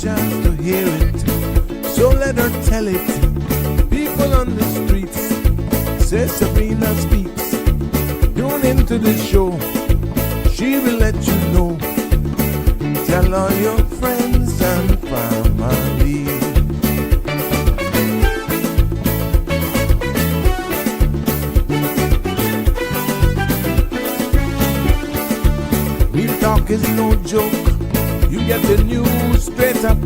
chance to hear it, so let her tell it. People on the streets say Sabrina speaks. Tune into the show, she will let you know. Tell all your friends and family. Real talk is no joke. You get the news straight up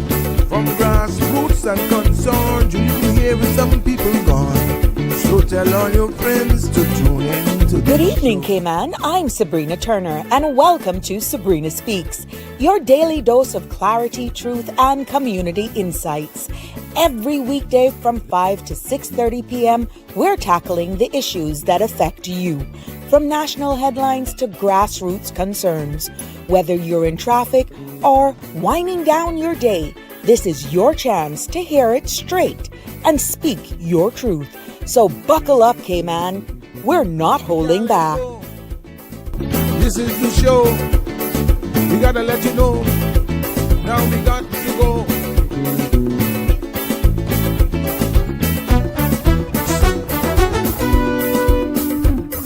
from grassroots and concerns. You hear with some people gone. So tell all your friends to tune in to Good evening, Cayman. I'm Sabrina Turner, and welcome to Sabrina Speaks, your daily dose of clarity, truth, and community insights. Every weekday from 5 to 6:30 p.m., we're tackling the issues that affect you, from national headlines to grassroots concerns. Whether you're in traffic or winding down your day, this is your chance to hear it straight and speak your truth. So buckle up, Cayman. We're not holding back. This is the show. We gotta let you know. Now we got to go.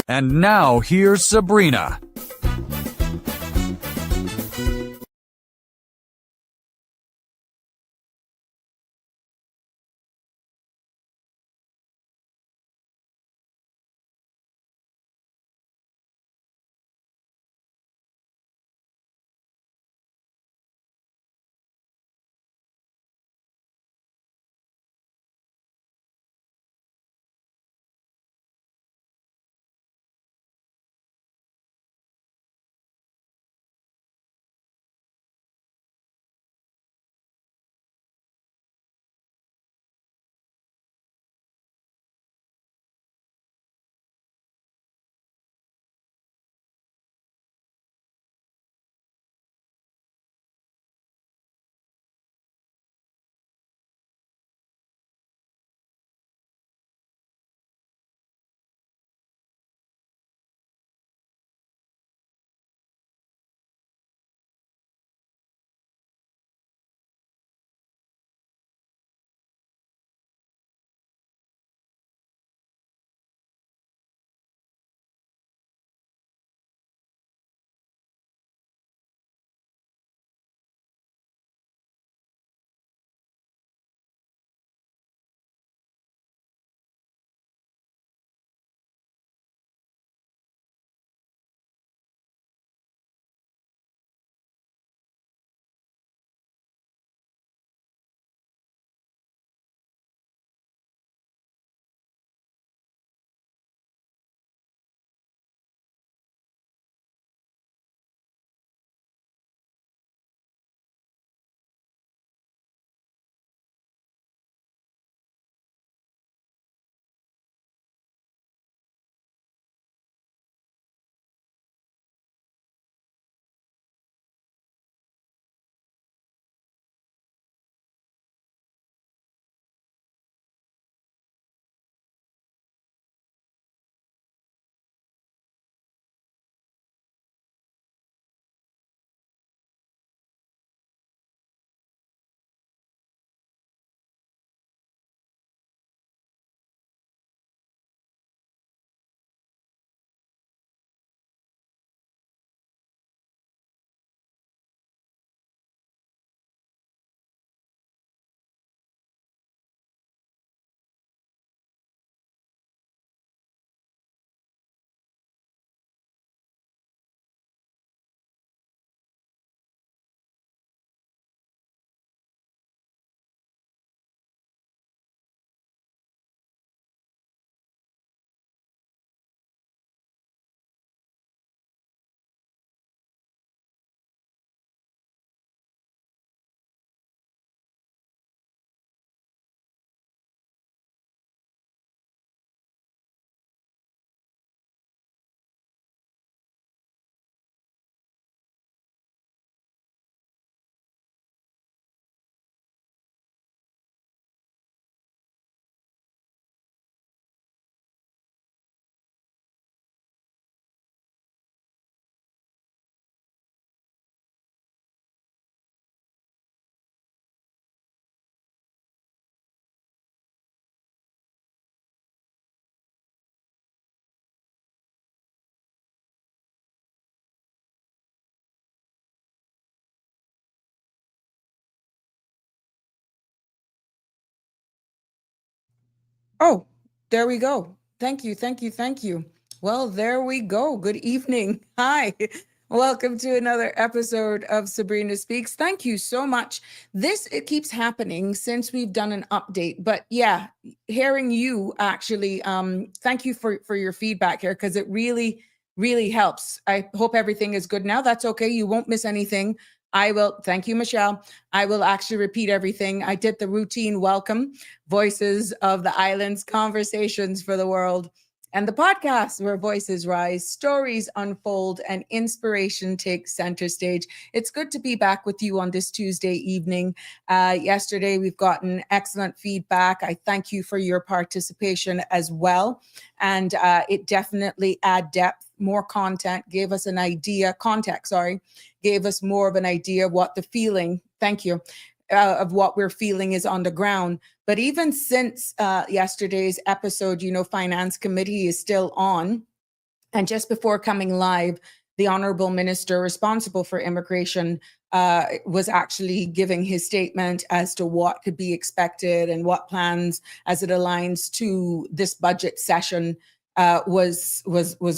And now here's Sabrina. Oh, there we go. Thank you, thank you, thank you. Well, there we go. Good evening. Hi. Welcome to another episode of Sabrina Speaks. Thank you so much. It keeps happening since we've done an update. But yeah, hearing you actually, thank you for your feedback here because it really helps. I hope everything is good now. That's okay. You won't miss anything. I will. Thank you, Michelle. I will actually repeat everything. I did the routine welcome, voices of the islands, conversations for the world, and the podcast where voices rise, stories unfold, and inspiration takes center stage. It's good to be back with you on this Tuesday evening. Yesterday, we've gotten excellent feedback. I thank you for your participation as well. And it definitely add depth, more content, gave us an idea, context, gave us more of an idea of what the feeling, thank you, of what we're feeling is on the ground. But even since yesterday's episode, Finance Committee is still on. And just before coming live, the Honorable Minister responsible for immigration was actually giving his statement as to what could be expected and what plans as it aligns to this budget session was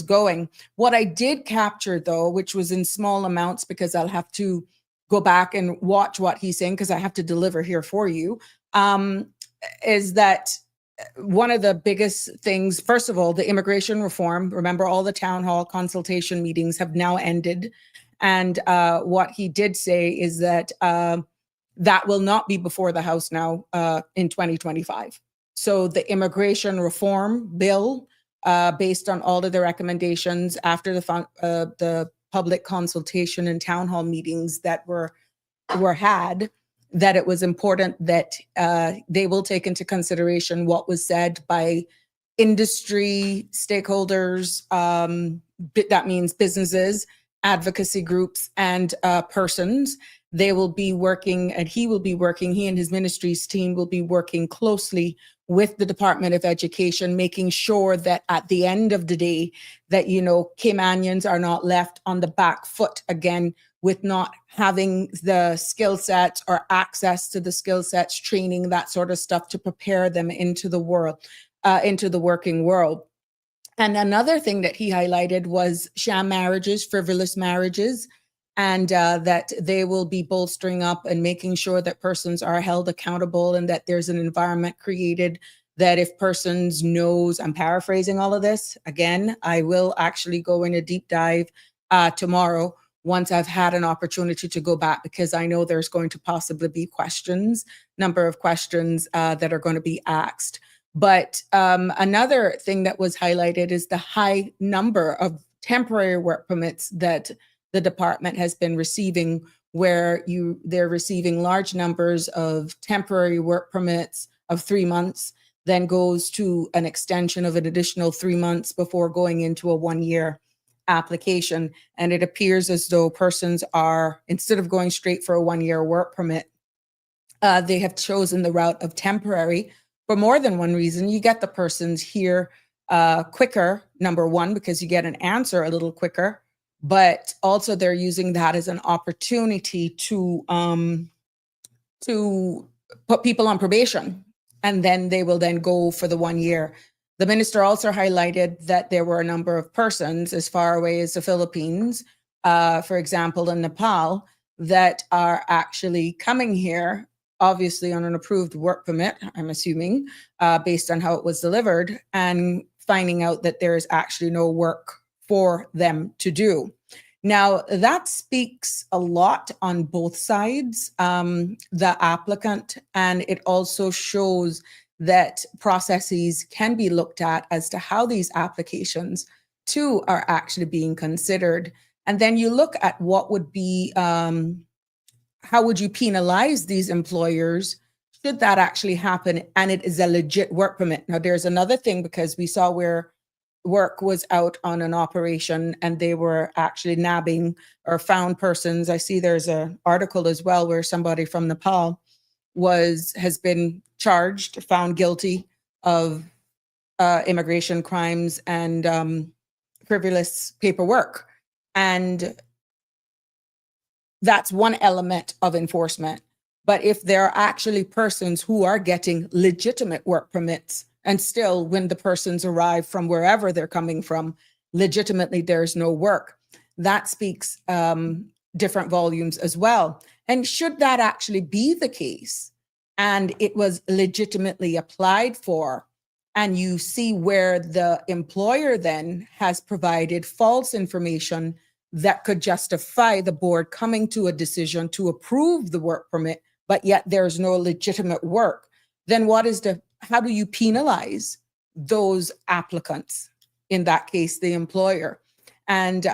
going. What I did capture, though, which was in small amounts because I'll have to go back and watch what he's saying because I have to deliver here for you, is that one of the biggest things, first of all, the immigration reform. Remember, all the town hall consultation meetings have now ended. And what he did say is that that will not be before the House now in 2025. So the immigration reform bill, based on all of the recommendations after the public consultation and town hall meetings that were had, that it was important that they will take into consideration what was said by industry stakeholders, that means businesses, advocacy groups, and persons. They will be working, and he and his ministry's team will be working closely with the Department of Education, making sure that at the end of the day, that, Caymanians are not left on the back foot again with not having the skill sets or access to the skill sets, training, that sort of stuff to prepare them into the world, into the working world. And another thing that he highlighted was sham marriages, frivolous marriages, and that they will be bolstering up and making sure that persons are held accountable and that there's an environment created that if persons knows, I'm paraphrasing all of this, again, I will actually go in a deep dive tomorrow once I've had an opportunity to go back, because I know there's going to possibly be number of questions that are going to be asked. But another thing that was highlighted is the high number of temporary work permits that the department has been receiving, where they're receiving large numbers of temporary work permits of 3 months, then goes to an extension of an additional 3 months before going into a 1-year application. And it appears as though persons are, instead of going straight for a 1-year work permit, they have chosen the route of temporary for more than one reason. You get the persons here quicker, number one, because you get an answer a little quicker, but also they're using that as an opportunity to put people on probation, and then they will then go for the 1 year. The minister also highlighted that there were a number of persons as far away as the Philippines, for example, in Nepal, that are actually coming here, obviously on an approved work permit, I'm assuming, based on how it was delivered, and finding out that there is actually no work for them to do. Now, that speaks a lot on both sides, the applicant, and it also shows that processes can be looked at as to how these applications too are actually being considered. And then you look at what would be, how would you penalize these employers should that actually happen and it is a legit work permit. Now, there's another thing, because we saw where work was out on an operation and they were actually nabbing or found persons. I see there's an article as well where somebody from Nepal has been charged, found guilty of immigration crimes and frivolous paperwork. And that's one element of enforcement. But if there are actually persons who are getting legitimate work permits And still, when the persons arrive from wherever they're coming from, legitimately, there's no work. That speaks different volumes as well. And should that actually be the case, and it was legitimately applied for, and you see where the employer then has provided false information that could justify the board coming to a decision to approve the work permit, but yet there's no legitimate work, then how do you penalize those applicants? In that case, the employer. And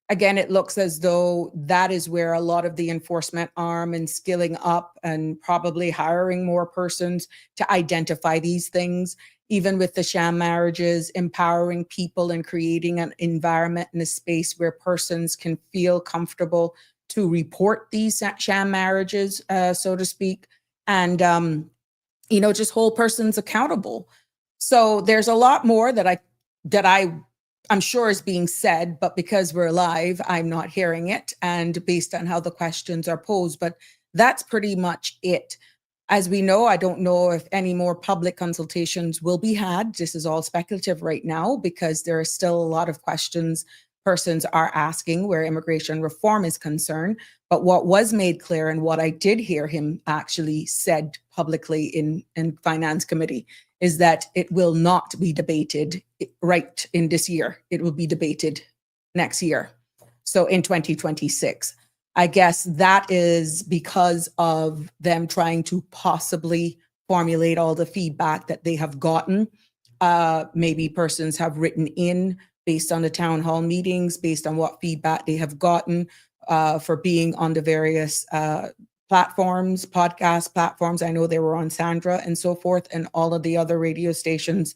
again, it looks as though that is where a lot of the enforcement arm and skilling up and probably hiring more persons to identify these things, even with the sham marriages, empowering people and creating an environment and a space where persons can feel comfortable to report these sham marriages, so to speak, and just hold persons accountable. So there's a lot more that I'm sure is being said, but because we're live, I'm not hearing it, and based on how the questions are posed. But that's pretty much it. As we know, I don't know if any more public consultations will be had. This is all speculative right now because there are still a lot of questions persons are asking where immigration reform is concerned. But what was made clear, and what I did hear him actually said publicly in Finance Committee, is that it will not be debated right in this year. It will be debated next year. So in 2026. I guess that is because of them trying to possibly formulate all the feedback that they have gotten. Maybe persons have written in based on the town hall meetings, based on what feedback they have gotten for being on the various platforms, podcast platforms. I know they were on Sandra and so forth, and all of the other radio stations,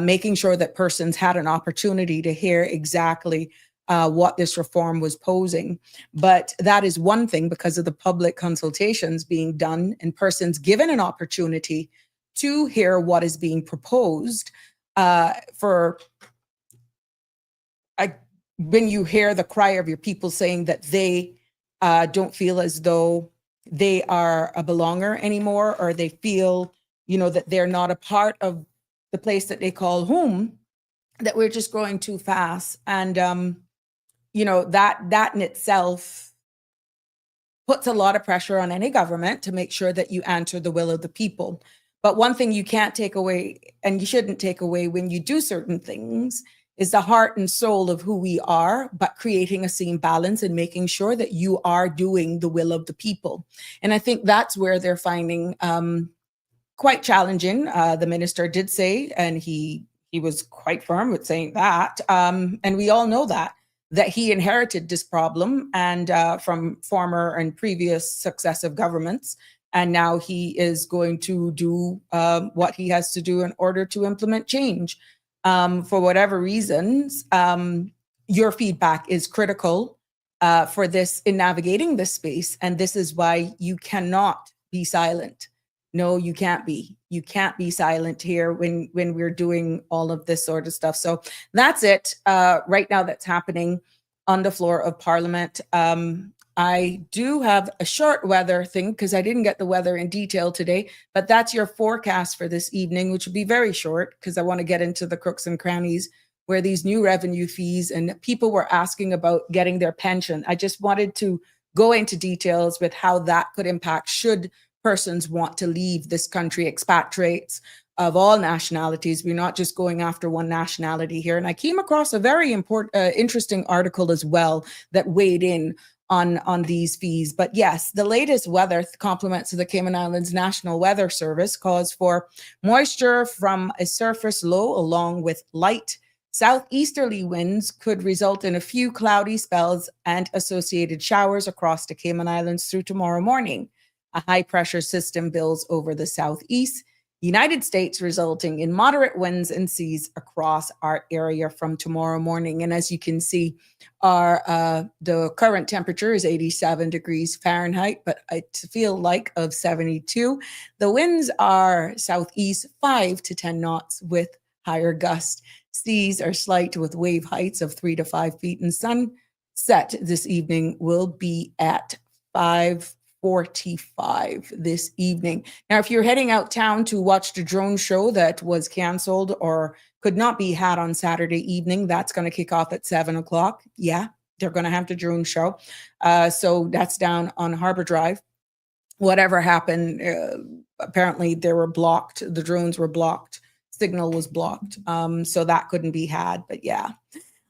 making sure that persons had an opportunity to hear exactly what this reform was posing. But that is one thing because of the public consultations being done and persons given an opportunity to hear what is being proposed. When you hear the cry of your people saying that they don't feel as though they are a belonger anymore, or they feel, that they're not a part of the place that they call home, that we're just growing too fast. And, that in itself puts a lot of pressure on any government to make sure that you answer the will of the people. But one thing you can't take away, and you shouldn't take away when you do certain things, is the heart and soul of who we are, but creating a same balance and making sure that you are doing the will of the people. And I think that's where they're finding quite challenging. The minister did say, and he was quite firm with saying that, and we all know that he inherited this problem and from former and previous successive governments. And now he is going to do what he has to do in order to implement change. For whatever reasons, your feedback is critical for this in navigating this space. And this is why you cannot be silent. No, you can't be. You can't be silent here when we're doing all of this sort of stuff. So that's it right now that's happening on the floor of Parliament. I do have a short weather thing because I didn't get the weather in detail today, but that's your forecast for this evening, which will be very short because I want to get into the crooks and crannies where these new revenue fees and people were asking about getting their pension. I just wanted to go into details with how that could impact should persons want to leave this country, expatriates of all nationalities. We're not just going after one nationality here. And I came across a very interesting article as well that weighed in on these fees. But yes, the latest weather compliments of the Cayman Islands National Weather Service calls for moisture from a surface low along with light southeasterly winds could result in a few cloudy spells and associated showers across the Cayman Islands through tomorrow morning. A high pressure system builds over the southeast United States, resulting in moderate winds and seas across our area from tomorrow morning. And as you can see, the current temperature is 87 degrees Fahrenheit, but I feel like of 72. The winds are southeast 5 to 10 knots with higher gusts. Seas are slight with wave heights of 3 to 5 feet, and sunset this evening will be at 5:40 7:45 this evening. Now, if you're heading out town to watch the drone show that was canceled or could not be had on Saturday evening, that's going to kick off at 7 o'clock. Yeah, they're going to have the drone show. So that's down on Harbor Drive. Whatever happened, apparently they were blocked. The drones were blocked. Signal was blocked. So that couldn't be had. But yeah.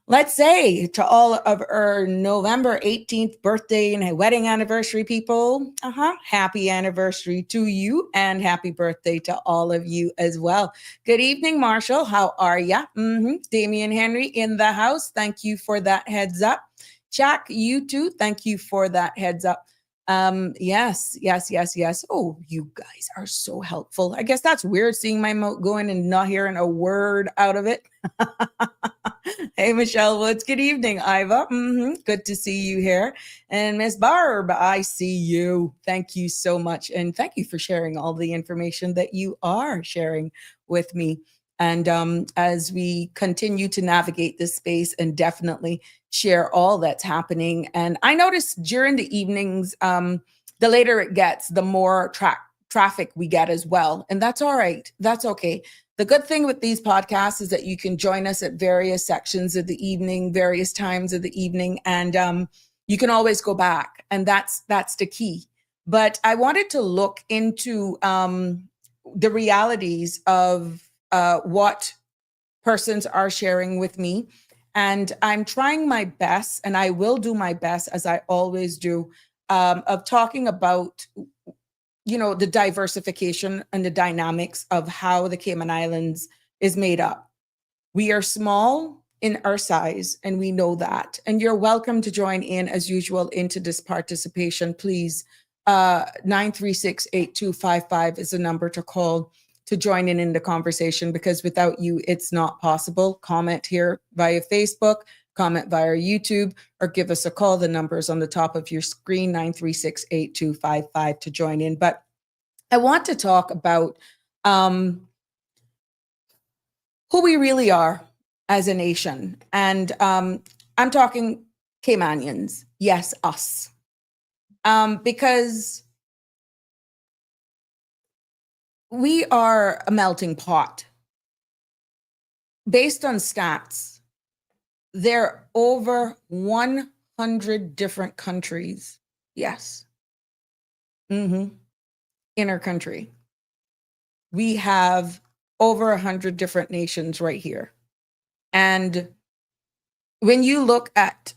Let's say to all of our November 18th birthday and wedding anniversary people, happy anniversary to you and happy birthday to all of you as well. Good evening, Marshall. How are ya? Damian Henry in the house. Thank you for that heads up. Jack, you too. Thank you for that heads up. Yes. Oh, you guys are so helpful. I guess that's weird seeing my note going and not hearing a word out of it. Hey, Michelle Woods. Good evening, Iva. Good to see you here. And Miss Barb, I see you. Thank you so much. And thank you for sharing all the information that you are sharing with me. And as we continue to navigate this space and definitely share all that's happening. And I noticed during the evenings, the later it gets, the more traffic we get as well. And that's all right. That's okay. The good thing with these podcasts is that you can join us at various sections of the evening, various times of the evening, and you can always go back. And that's the key. But I wanted to look into the realities of what persons are sharing with me. And I'm trying my best, and I will do my best, as I always do, of talking about the diversification and the dynamics of how the Cayman Islands is made up. We are small in our size, and we know that. And you're welcome to join in, as usual, into this participation. Please, 936-8255 is the number to call to join in the conversation, because without you, it's not possible. Comment here via Facebook, comment via YouTube, or give us a call. The number is on the top of your screen, 936-8255 to join in. But I want to talk about who we really are as a nation. And I'm talking Caymanians. Yes, us. Because we are a melting pot. Based on stats, there are over 100 different countries. Yes. In our country. We have over 100 different nations right here. And when you look at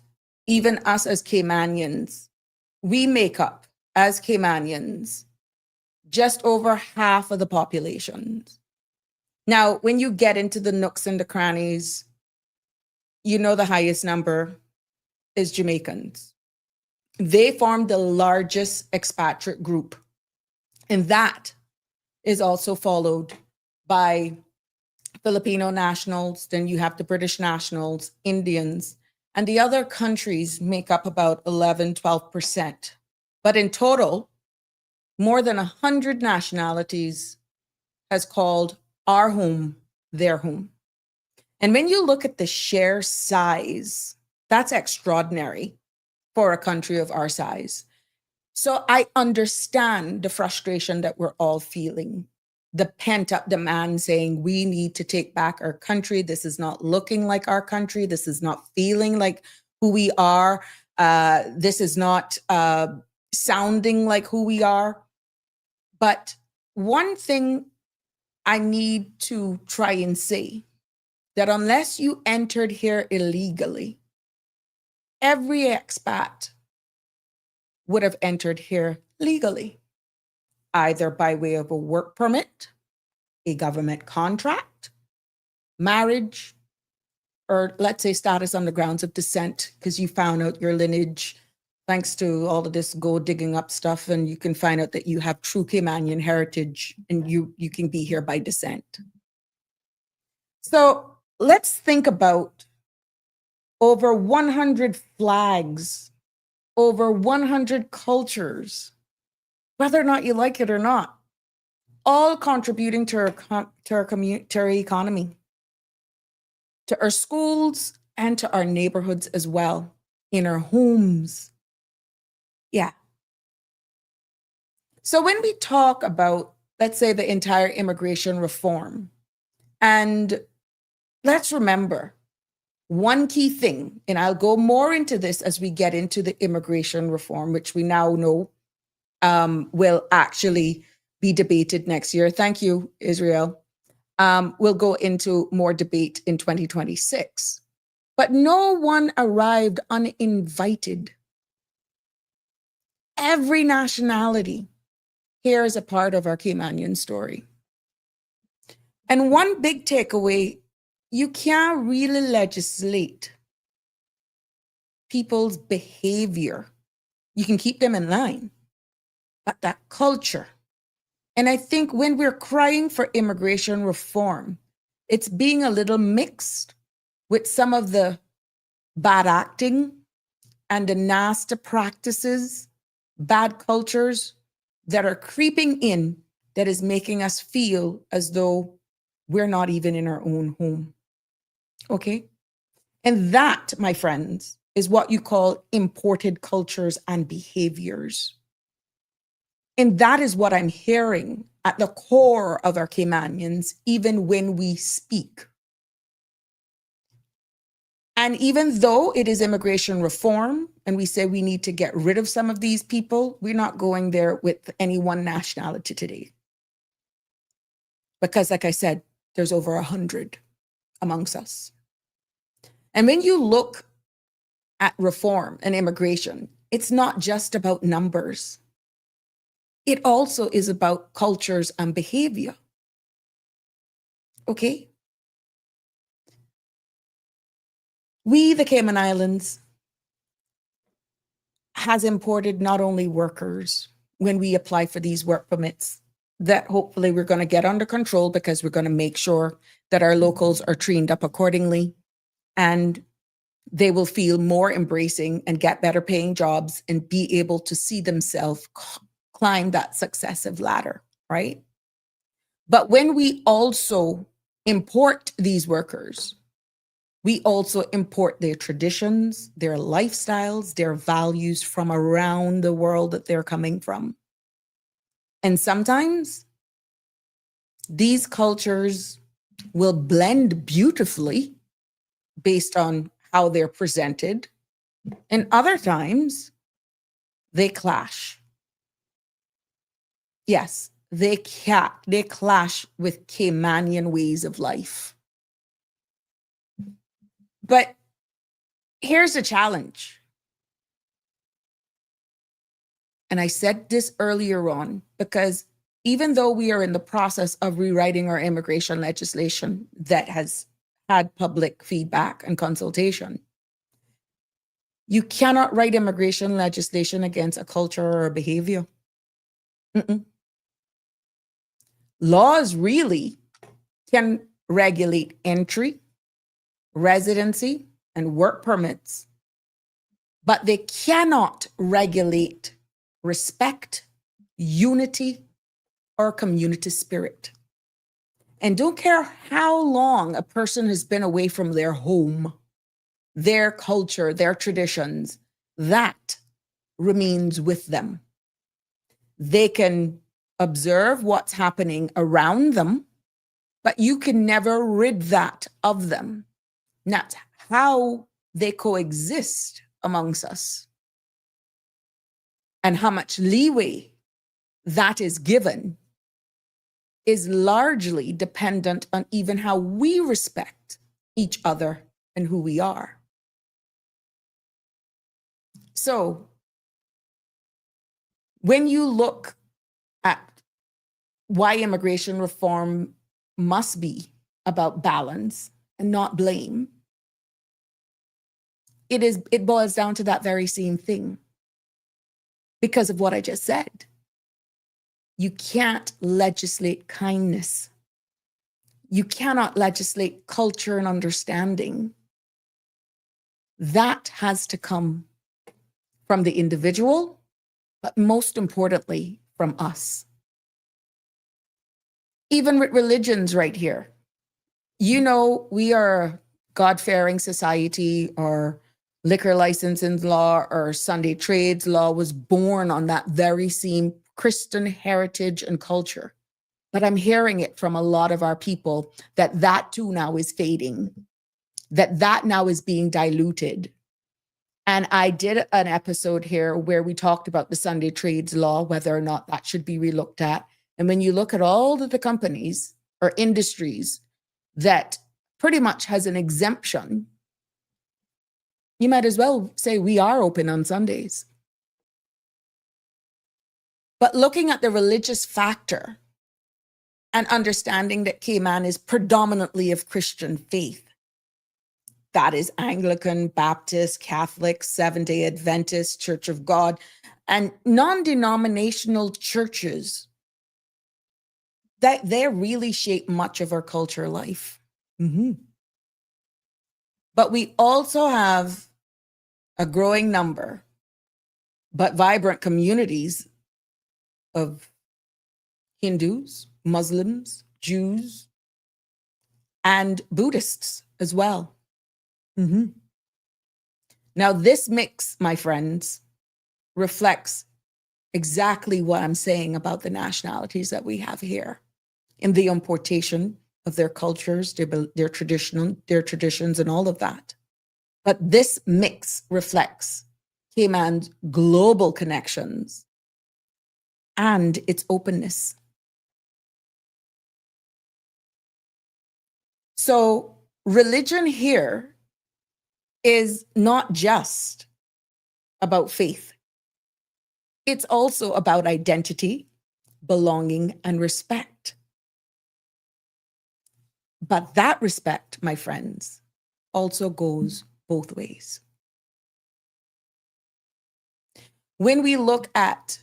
even us as Caymanians, we make up, as Caymanians, just over half of the population. Now, when you get into the nooks and the crannies, the highest number is Jamaicans. They form the largest expatriate group. And that is also followed by Filipino nationals. Then you have the British nationals, Indians, and the other countries make up about 11-12%. But in total, more than 100 nationalities has called our home their home. And when you look at the sheer size, that's extraordinary for a country of our size. So I understand the frustration that we're all feeling, the pent-up demand saying we need to take back our country. This is not looking like our country. This is not feeling like who we are. This is not sounding like who we are. But one thing I need to try and say, that unless you entered here illegally, every expat would have entered here legally, either by way of a work permit, a government contract, marriage, or let's say status on the grounds of descent, because you found out your lineage thanks to all of this gold digging up stuff, and you can find out that you have true Caymanian heritage and you can be here by descent. So let's think about over 100 flags, over 100 cultures, whether or not you like it or not, all contributing to our economy, to our schools, and to our neighborhoods as well, in our homes. Yeah. So when we talk about, let's say, the entire immigration reform, and let's remember one key thing, and I'll go more into this as we get into the immigration reform, which we now know will actually be debated next year. Thank you, Israel. We'll go into more debate in 2026. But no one arrived uninvited. Every nationality here is a part of our Caymanian story. And one big takeaway, you can't really legislate people's behavior. You can keep them in line, but that culture. And I think when we're crying for immigration reform, it's being a little mixed with some of the bad acting and the nasty practices, bad cultures that are creeping in that is making us feel as though we're not even in our own home. Okay? And that, my friends, is what you call imported cultures and behaviors. And that is what I'm hearing at the core of our Caymanians, even when we speak. And even though it is immigration reform, and we say we need to get rid of some of these people, we're not going there with any one nationality today. Because like I said, there's over 100 amongst us. And when you look at reform and immigration, it's not just about numbers. It also is about cultures and behavior. Okay? We, the Cayman Islands, has imported not only workers when we apply for these work permits that hopefully we're going to get under control because we're going to make sure that our locals are trained up accordingly and they will feel more embracing and get better paying jobs and be able to see themselves climb that successive ladder, right? But when we also import these workers, we also import their traditions, their lifestyles, their values from around the world that they're coming from. And sometimes these cultures will blend beautifully based on how they're presented. And other times they clash. Yes, they clash with Caymanian ways of life. But here's the challenge. And I said this earlier on, because even though we are in the process of rewriting our immigration legislation that has had public feedback and consultation, you cannot write immigration legislation against a culture or a behavior. Laws really can regulate entry, residency, and work permits, but they cannot regulate respect, unity, or community spirit. And don't care how long a person has been away from their home, their culture, their traditions, that remains with them. They can observe what's happening around them, but you can never rid that of them. Not how they coexist amongst us and how much leeway that is given is largely dependent on even how we respect each other and who we are. So when you look at why immigration reform must be about balance and not blame, it boils down to that very same thing. Because of what I just said. You can't legislate kindness. You cannot legislate culture and understanding. That has to come from the individual, but most importantly, from us. Even with religions right here. You know, we are a God-fearing society, or liquor licensing law or Sunday trades law was born on that very same Christian heritage and culture. But I'm hearing it from a lot of our people that too now is fading, that now is being diluted. And I did an episode here where we talked about the Sunday trades law, whether or not that should be relooked at. And when you look at all of the companies or industries that pretty much has an exemption, you might as well say we are open on Sundays. But looking at the religious factor and understanding that Cayman is predominantly of Christian faith, that is Anglican, Baptist, Catholic, Seventh-day Adventist, Church of God, and non-denominational churches, that they really shape much of our culture life. But we also have a growing number, but vibrant communities of Hindus, Muslims, Jews, and Buddhists as well. Now, this mix, my friends, reflects exactly what I'm saying about the nationalities that we have here in the importation of their cultures, their traditions, and all of that. But this mix reflects Cayman's global connections and its openness. So religion here is not just about faith. It's also about identity, belonging, and respect. But that respect, my friends, also goes both ways. When we look at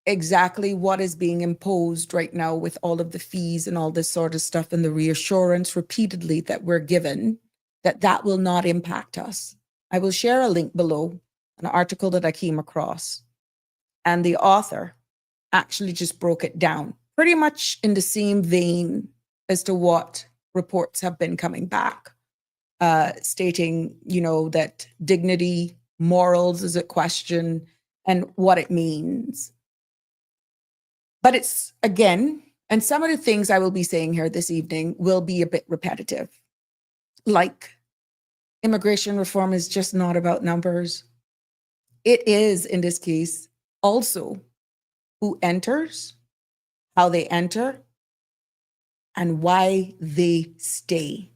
exactly what is being imposed right now with all of the fees and all this sort of stuff and the reassurance repeatedly that we're given, that will not impact us. I will share a link below, an article that I came across, and the author actually just broke it down pretty much in the same vein as to what reports have been coming back, stating, that dignity, morals is at question and what it means. But it's, again, and some of the things I will be saying here this evening will be a bit repetitive. Like, immigration reform is just not about numbers. It is, in this case, also who enters, how they enter, and why they stay.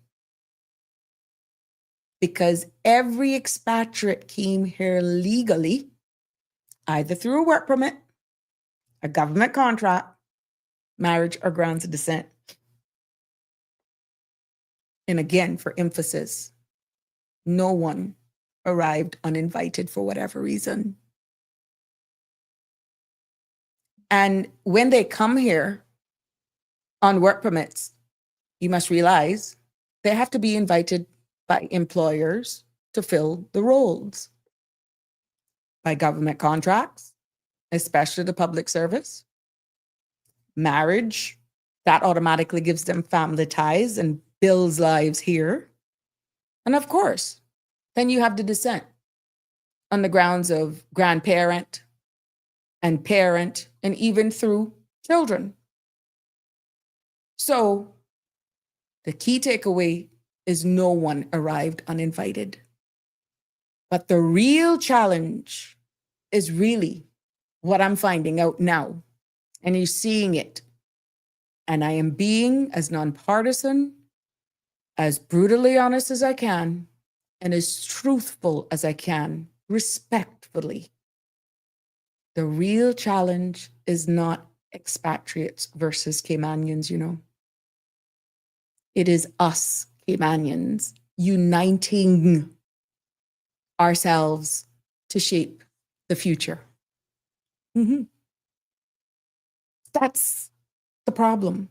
Because every expatriate came here legally, either through a work permit, a government contract, marriage, or grounds of descent. And again, for emphasis, no one arrived uninvited for whatever reason. And when they come here on work permits, you must realize they have to be invited by employers to fill the roles, by government contracts, especially the public service, marriage, that automatically gives them family ties and builds lives here. And of course, then you have the descent on the grounds of grandparent and parent, and even through children. So the key takeaway is no one arrived uninvited. But the real challenge is really what I'm finding out now. And you're seeing it. And I am being as nonpartisan, as brutally honest as I can, and as truthful as I can, respectfully. The real challenge is not expatriates versus Caymanians, It is us, Caymanians, uniting ourselves to shape the future. That's the problem.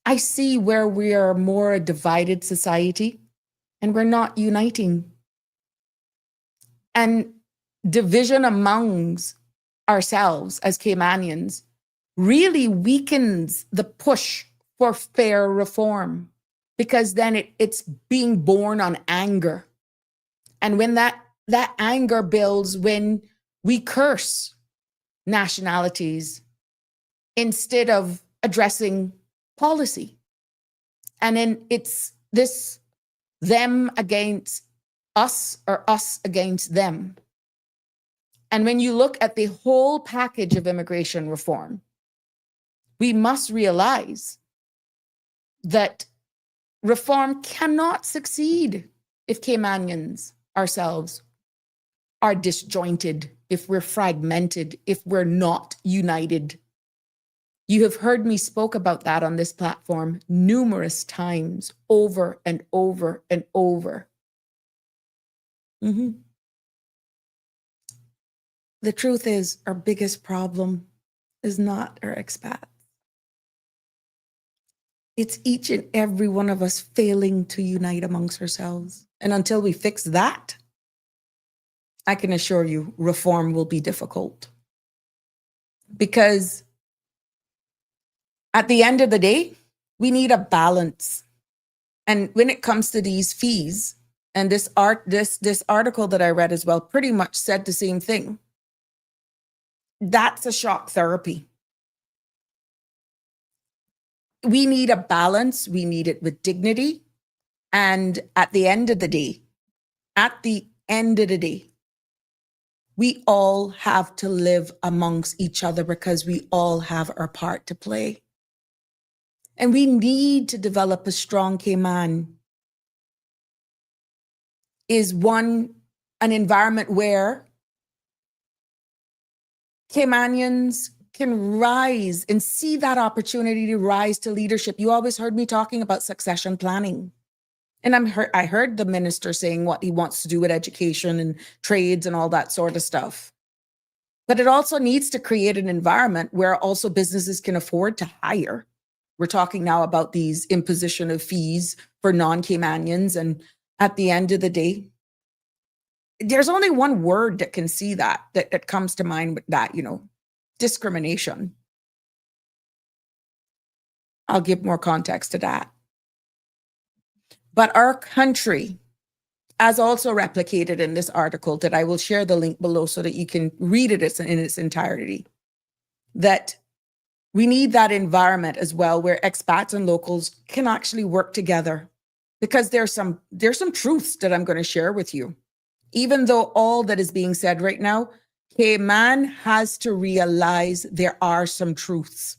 I see where we are more a divided society and we're not uniting. And division amongst ourselves as Caymanians really weakens the push for fair reform, because then it's being born on anger. And when that anger builds, when we curse nationalities instead of addressing policy. And then it's this them against us or us against them. And when you look at the whole package of immigration reform, we must realize that reform cannot succeed if Caymanians ourselves are disjointed, if we're fragmented, if we're not united. You have heard me spoke about that on this platform numerous times, over and over and over. The truth is, our biggest problem is not our expats. It's each and every one of us failing to unite amongst ourselves. And until we fix that, I can assure you, reform will be difficult. Because at the end of the day, we need a balance. And when it comes to these fees, and this article that I read as well pretty much said the same thing. That's a shock therapy. We need a balance. We need it with dignity. And at the end of the day, we all have to live amongst each other because we all have our part to play. And we need to develop a strong Cayman. Is an environment where Caymanians can rise and see that opportunity to rise to leadership. You always heard me talking about succession planning. And I heard the minister saying what he wants to do with education and trades and all that sort of stuff. But it also needs to create an environment where also businesses can afford to hire. We're talking now about these imposition of fees for non-Caymanians. And at the end of the day, there's only one word that can see that comes to mind with that, discrimination. I'll give more context to that. But our country, as also replicated in this article that I will share the link below so that you can read it in its entirety, that we need that environment as well where expats and locals can actually work together, because there's some truths that I'm going to share with you. Even though all that is being said right now, Cayman has to realize there are some truths.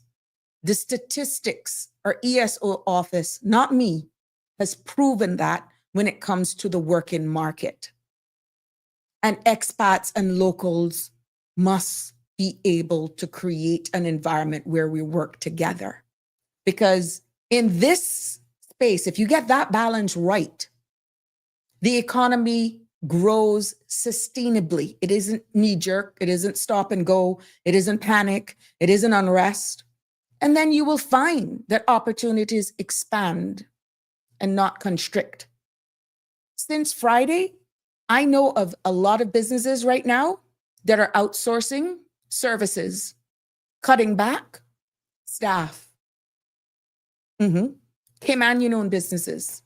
The statistics, our ESO office, not me, has proven that when it comes to the working market. And expats and locals must be able to create an environment where we work together. Because in this space, if you get that balance right, the economy grows sustainably. It isn't knee-jerk. It isn't stop and go. It isn't panic. It isn't unrest. And then you will find that opportunities expand and not constrict. Since Friday, I know of a lot of businesses right now that are outsourcing services, cutting back staff. Caymanian-owned businesses.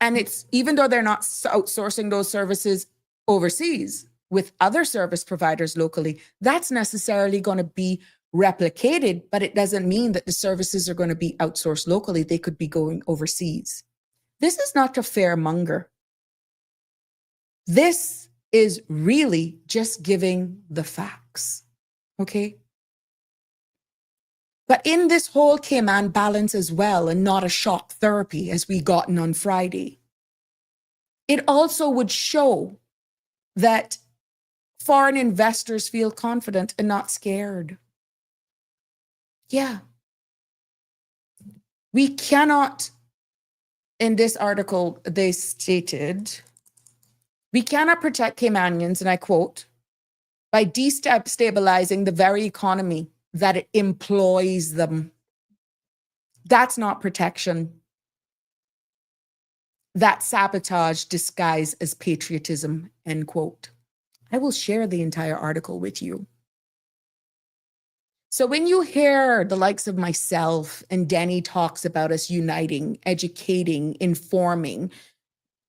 And it's, even though they're not outsourcing those services overseas with other service providers locally, that's necessarily going to be replicated, but it doesn't mean that the services are going to be outsourced locally. They could be going overseas. This is not to fairmonger. This is really just giving the facts, okay? But in this whole Cayman balance as well, and not a shock therapy as we gotten on Friday, it also would show that foreign investors feel confident and not scared. Yeah. We cannot, in this article, they stated, we cannot protect Caymanians, and I quote, by destabilizing the very economy that it employs them. That's not protection. That's sabotage disguised as patriotism, end quote. I will share the entire article with you. So when you hear the likes of myself and Denny talks about us uniting, educating, informing,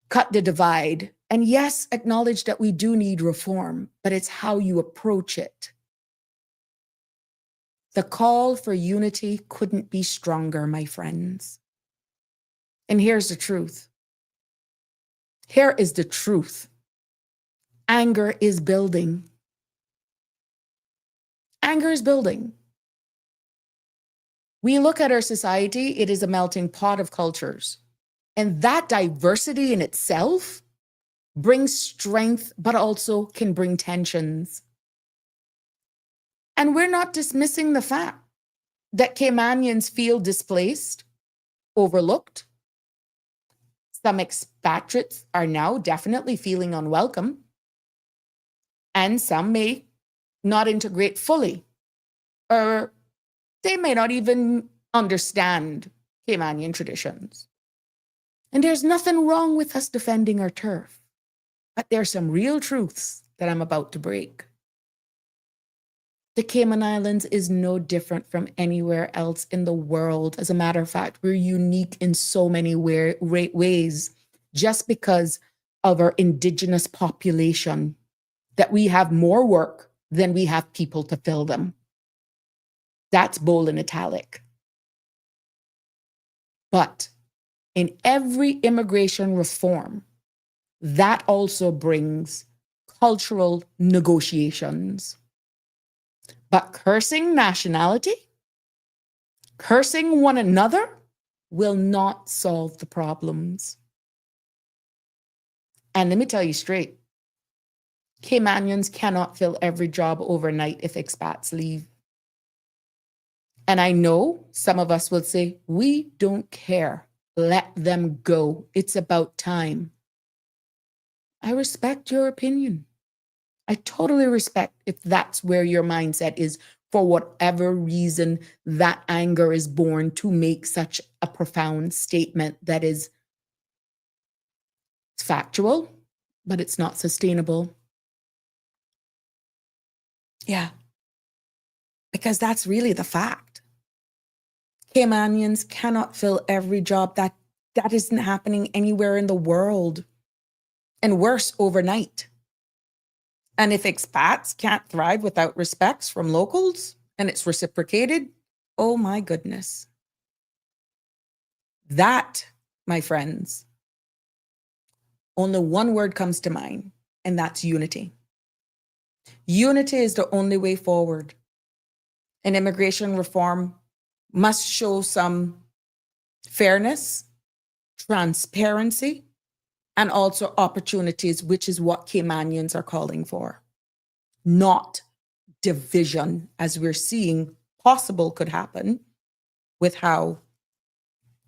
cut the divide, and yes, acknowledge that we do need reform, but it's how you approach it. The call for unity couldn't be stronger, my friends. And here's the truth. Here is the truth. Anger is building. Anger is building. We look at our society, it is a melting pot of cultures. And that diversity in itself brings strength, but also can bring tensions. And we're not dismissing the fact that Caymanians feel displaced, overlooked. Some expatriates are now definitely feeling unwelcome. And some may not integrate fully, or they may not even understand Caymanian traditions. And there's nothing wrong with us defending our turf, but there's some real truths that I'm about to break. The Cayman Islands is no different from anywhere else in the world. As a matter of fact, we're unique in so many ways just because of our indigenous population, that we have more work than we have people to fill them. That's bold and italic. But in every immigration reform, that also brings cultural negotiations. But cursing nationality, cursing one another, will not solve the problems. And let me tell you straight, Caymanians cannot fill every job overnight if expats leave. And I know some of us will say, we don't care. Let them go. It's about time. I respect your opinion. I totally respect if that's where your mindset is, for whatever reason that anger is born to make such a profound statement that is factual, but it's not sustainable. Yeah, because that's really the fact. Caymanians cannot fill every job. That isn't happening anywhere in the world. And worse, overnight. And if expats can't thrive without respects from locals and it's reciprocated, oh my goodness. That, my friends, only one word comes to mind, and that's unity. Unity is the only way forward. And immigration reform must show some fairness, transparency, and also opportunities, which is what Caymanians are calling for. Not division, as we're seeing possible could happen with how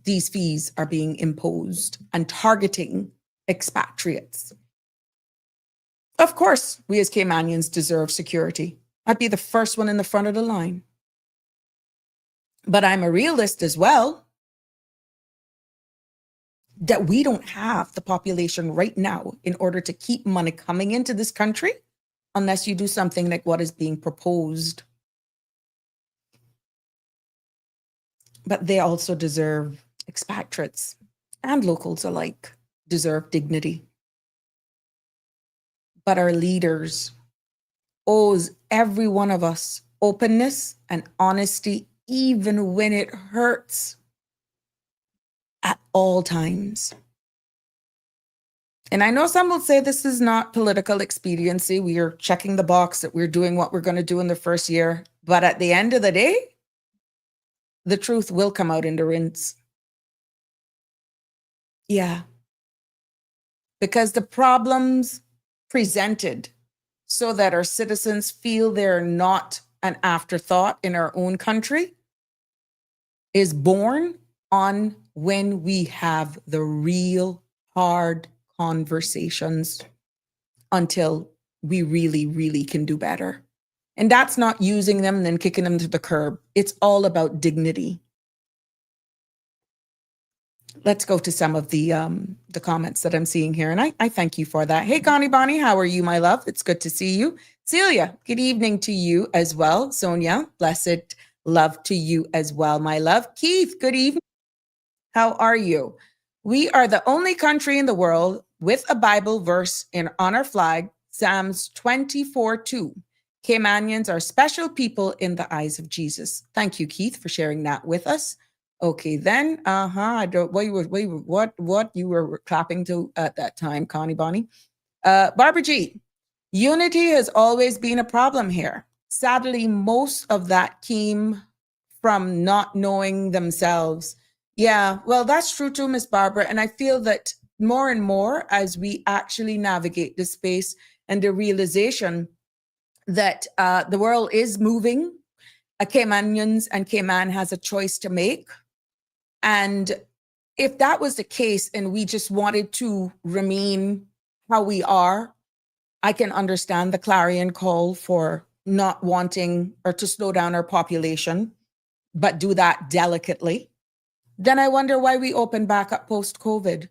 these fees are being imposed and targeting expatriates. Of course, we as Caymanians deserve security. I'd be the first one in the front of the line. But I'm a realist as well, that we don't have the population right now in order to keep money coming into this country unless you do something like what is being proposed. But they also deserve, expatriates and locals alike deserve dignity. But our leaders owes every one of us openness and honesty, even when it hurts, at all times. And I know some will say this is not political expediency. We are checking the box that we're doing what we're going to do in the first year. But at the end of the day, the truth will come out in the rinse. Yeah. Because the problems presented so that our citizens feel they're not an afterthought in our own country is born on when we have the real hard conversations until we really, really can do better. And that's not using them and then kicking them to the curb. It's all about dignity. Let's go to some of the comments that I'm seeing here. And I thank you for that. Hey, Connie Bonnie, how are you, my love? It's good to see you. Celia, good evening to you as well. Sonia, blessed love to you as well, my love. Keith, good evening. How are you? We are the only country in the world with a Bible verse on our flag, Psalms 24:2. Caymanians are special people in the eyes of Jesus. Thank you, Keith, for sharing that with us. Okay, then, I don't. What you were clapping to at that time, Connie Bonnie? Barbara G. Unity has always been a problem here. Sadly, most of that came from not knowing themselves. Yeah, well, that's true too, Miss Barbara. And I feel that more and more as we actually navigate this space and the realization that the world is moving, Caymanians and Cayman has a choice to make. And if that was the case and we just wanted to remain how we are, I can understand the clarion call for not wanting or to slow down our population, but do that delicately. Then I wonder why we opened back up post-COVID.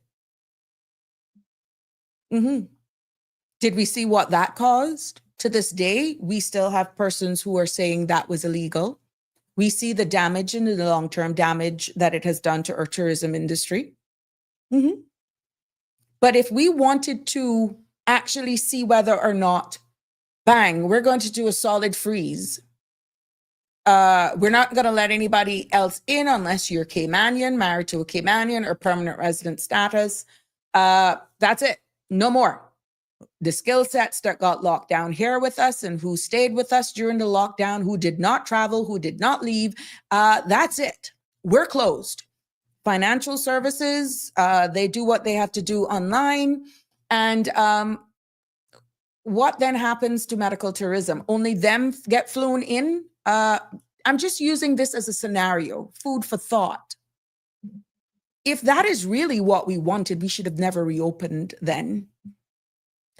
Did we see what that caused? To this day, we still have persons who are saying that was illegal. We see the damage and the long-term damage that it has done to our tourism industry. But if we wanted to actually see whether or not, bang, we're going to do a solid freeze. We're not going to let anybody else in unless you're Caymanian, married to a Caymanian, or permanent resident status. That's it. No more. The skill sets that got locked down here with us and who stayed with us during the lockdown, who did not travel, who did not leave, that's it. We're closed. Financial services, they do what they have to do online. And what then happens to medical tourism? Only them get flown in? I'm just using this as a scenario, food for thought. If that is really what we wanted, we should have never reopened then.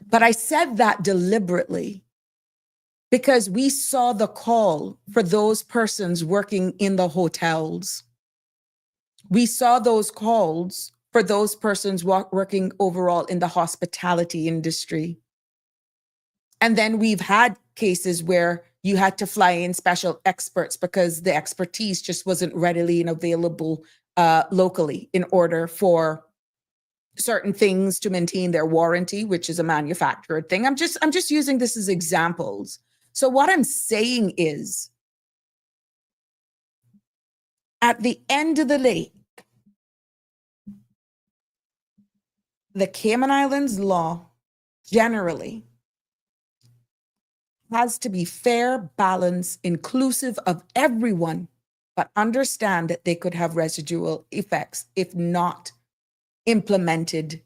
But I said that deliberately because we saw the call for those persons working in the hotels. We saw those calls for those persons working overall in the hospitality industry. And then we've had cases where you had to fly in special experts because the expertise just wasn't readily and available locally in order for certain things to maintain their warranty, which is a manufactured thing. I'm just using this as examples. So what I'm saying is, at the end of the day, the Cayman Islands law generally has to be fair, balanced, inclusive of everyone, but understand that they could have residual effects if not implemented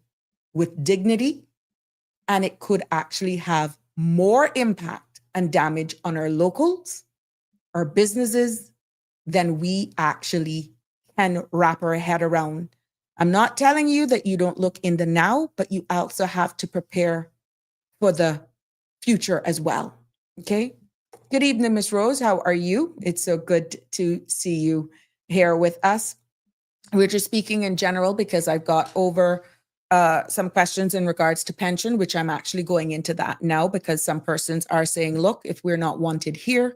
with dignity, and it could actually have more impact and damage on our locals, our businesses, than we actually can wrap our head around. I'm not telling you that you don't look in the now, but you also have to prepare for the future as well. Okay. Good evening, Miss Rose. How are you? It's so good to see you here with us. We're just speaking in general because I've got over some questions in regards to pension, which I'm actually going into that now because some persons are saying, look, if we're not wanted here,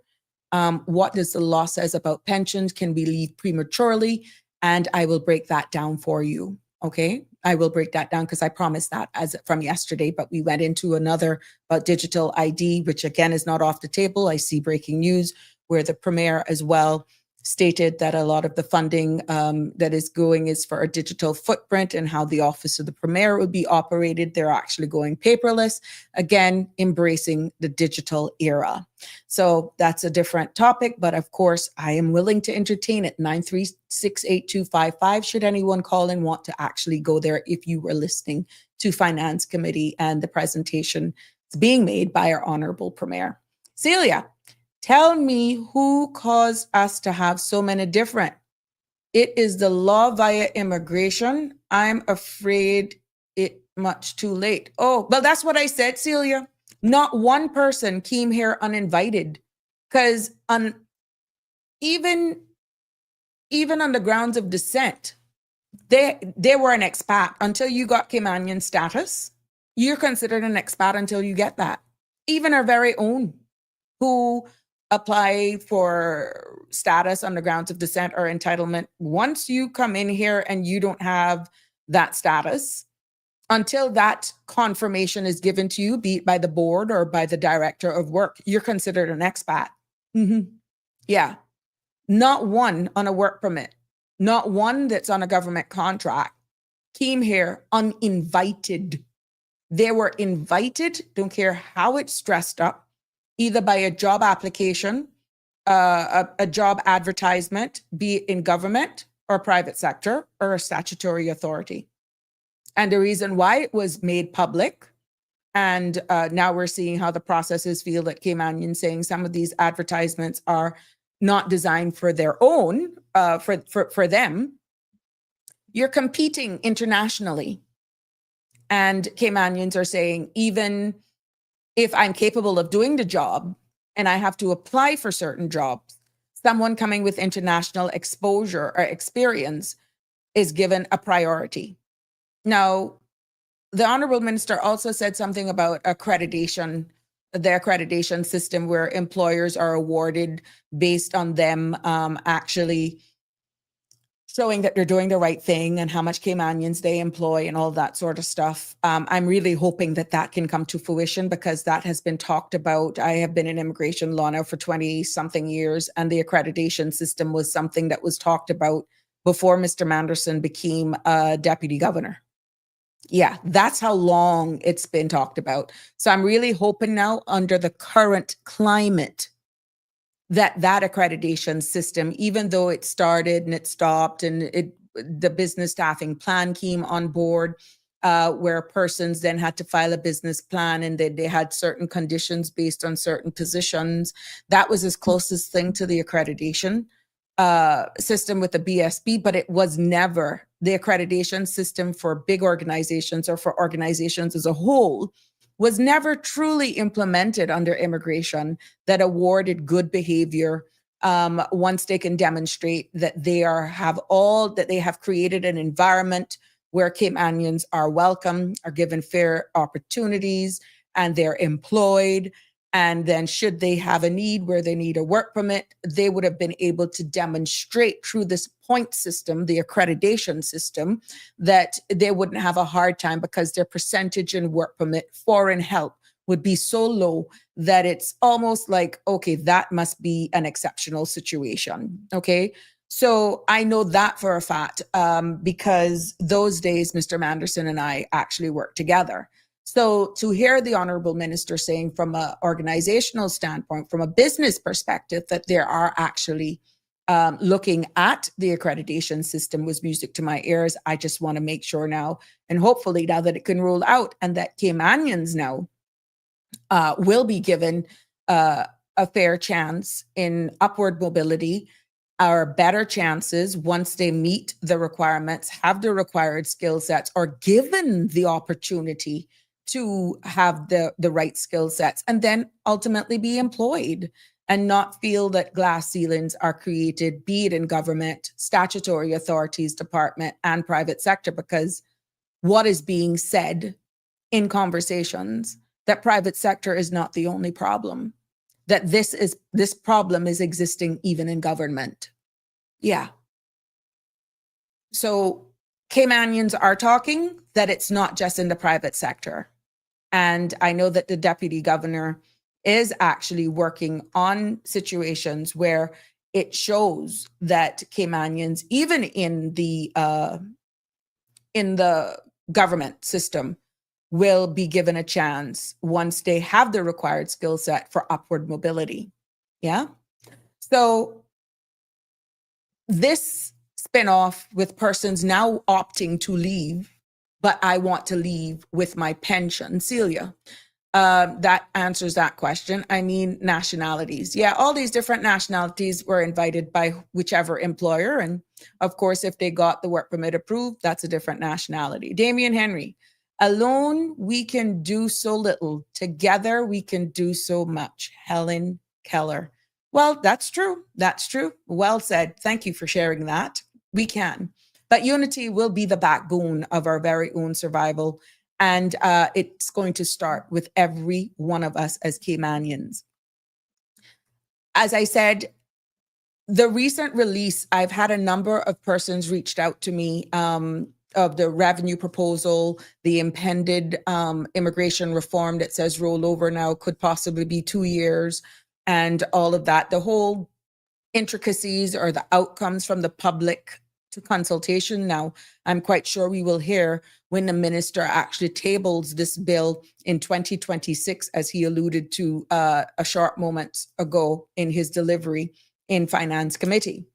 what does the law says about pensions? Can we leave prematurely? And I will break that down for you. Okay. I will break that down because I promised that as from yesterday, but we went into another about digital ID, which again is not off the table. I see breaking news where the Premier as well stated that a lot of the funding that is going is for a digital footprint and how the Office of the Premier would be operated. They're actually going paperless, again, embracing the digital era. So that's a different topic, but of course, I am willing to entertain it. 9368255. Should anyone call and want to actually go there if you were listening to Finance Committee and the presentation being made by our Honorable Premier. Celia, tell me who caused us to have so many different. It is the law via immigration. I'm afraid it much too late. Oh, well, that's what I said, Celia. Not one person came here uninvited because even on the grounds of descent, they were an expat until you got Caymanian status. You're considered an expat until you get that. Even our very own who apply for status on the grounds of descent or entitlement. Once you come in here and you don't have that status, until that confirmation is given to you, be it by the board or by the director of work, you're considered an expat. Yeah. Not one on a work permit, not one that's on a government contract came here uninvited. They were invited, don't care how it's dressed up, either by a job application, a job advertisement, be it in government or private sector or a statutory authority. And the reason why it was made public, and now we're seeing how the processes feel at Caymanians, saying some of these advertisements are not designed for their own, for them. You're competing internationally. And Caymanians are saying, even if I'm capable of doing the job and I have to apply for certain jobs, someone coming with international exposure or experience is given a priority. Now, the Honorable Minister also said something about accreditation, the accreditation system where employers are awarded based on them actually showing that they're doing the right thing and how much Caymanians they employ and all that sort of stuff. I'm really hoping that that can come to fruition because that has been talked about. I have been in immigration law now for 20-something years, and the accreditation system was something that was talked about before Mr. Manderson became deputy governor. Yeah, that's how long it's been talked about. So I'm really hoping now under the current climate that accreditation system, even though it started and it stopped and the business staffing plan came on board, where persons then had to file a business plan and they had certain conditions based on certain positions. That was as closest thing to the accreditation system with the BSB, but it was never the accreditation system for big organizations or for organizations as a whole was never truly implemented under immigration that awarded good behavior once they can demonstrate that they have created an environment where Caymanians are welcome, are given fair opportunities, and they're employed. And then should they have a need where they need a work permit, they would have been able to demonstrate through this point system, the accreditation system, that they wouldn't have a hard time because their percentage in work permit foreign help would be so low that it's almost like, okay, that must be an exceptional situation. Okay. So I know that for a fact because those days, Mr. Manderson and I actually worked together. So to hear the Honorable Minister saying from an organizational standpoint, from a business perspective, that there are actually looking at the accreditation system was music to my ears. I just want to make sure now, and hopefully now that it can roll out and that Caymanians now will be given a fair chance in upward mobility, or better chances once they meet the requirements, have the required skill sets, or given the opportunity to have the right skill sets, and then ultimately be employed and not feel that glass ceilings are created, be it in government, statutory authorities, department, and private sector, because what is being said in conversations that private sector is not the only problem, that this problem is existing even in government. Yeah. So Caymanians are talking that it's not just in the private sector. And I know that the deputy governor is actually working on situations where it shows that Caymanians, even in the government system, will be given a chance once they have the required skill set for upward mobility. Yeah. So this spinoff with persons now opting to leave, but I want to leave with my pension. Celia, that answers that question. I mean, nationalities. Yeah, all these different nationalities were invited by whichever employer. And of course, if they got the work permit approved, that's a different nationality. Damian Henry, alone, we can do so little. Together, we can do so much. Helen Keller. Well, that's true. That's true. Well said. Thank you for sharing that. We can. But unity will be the backbone of our very own survival. And it's going to start with every one of us as Caymanians. As I said, the recent release, I've had a number of persons reached out to me the revenue proposal, the impended immigration reform that says rollover now could possibly be 2 years, and all of that. The whole intricacies or the outcomes from the public to consultation. Now, I'm quite sure we will hear when the minister actually tables this bill in 2026, as he alluded to a short moment ago in his delivery in Finance Committee.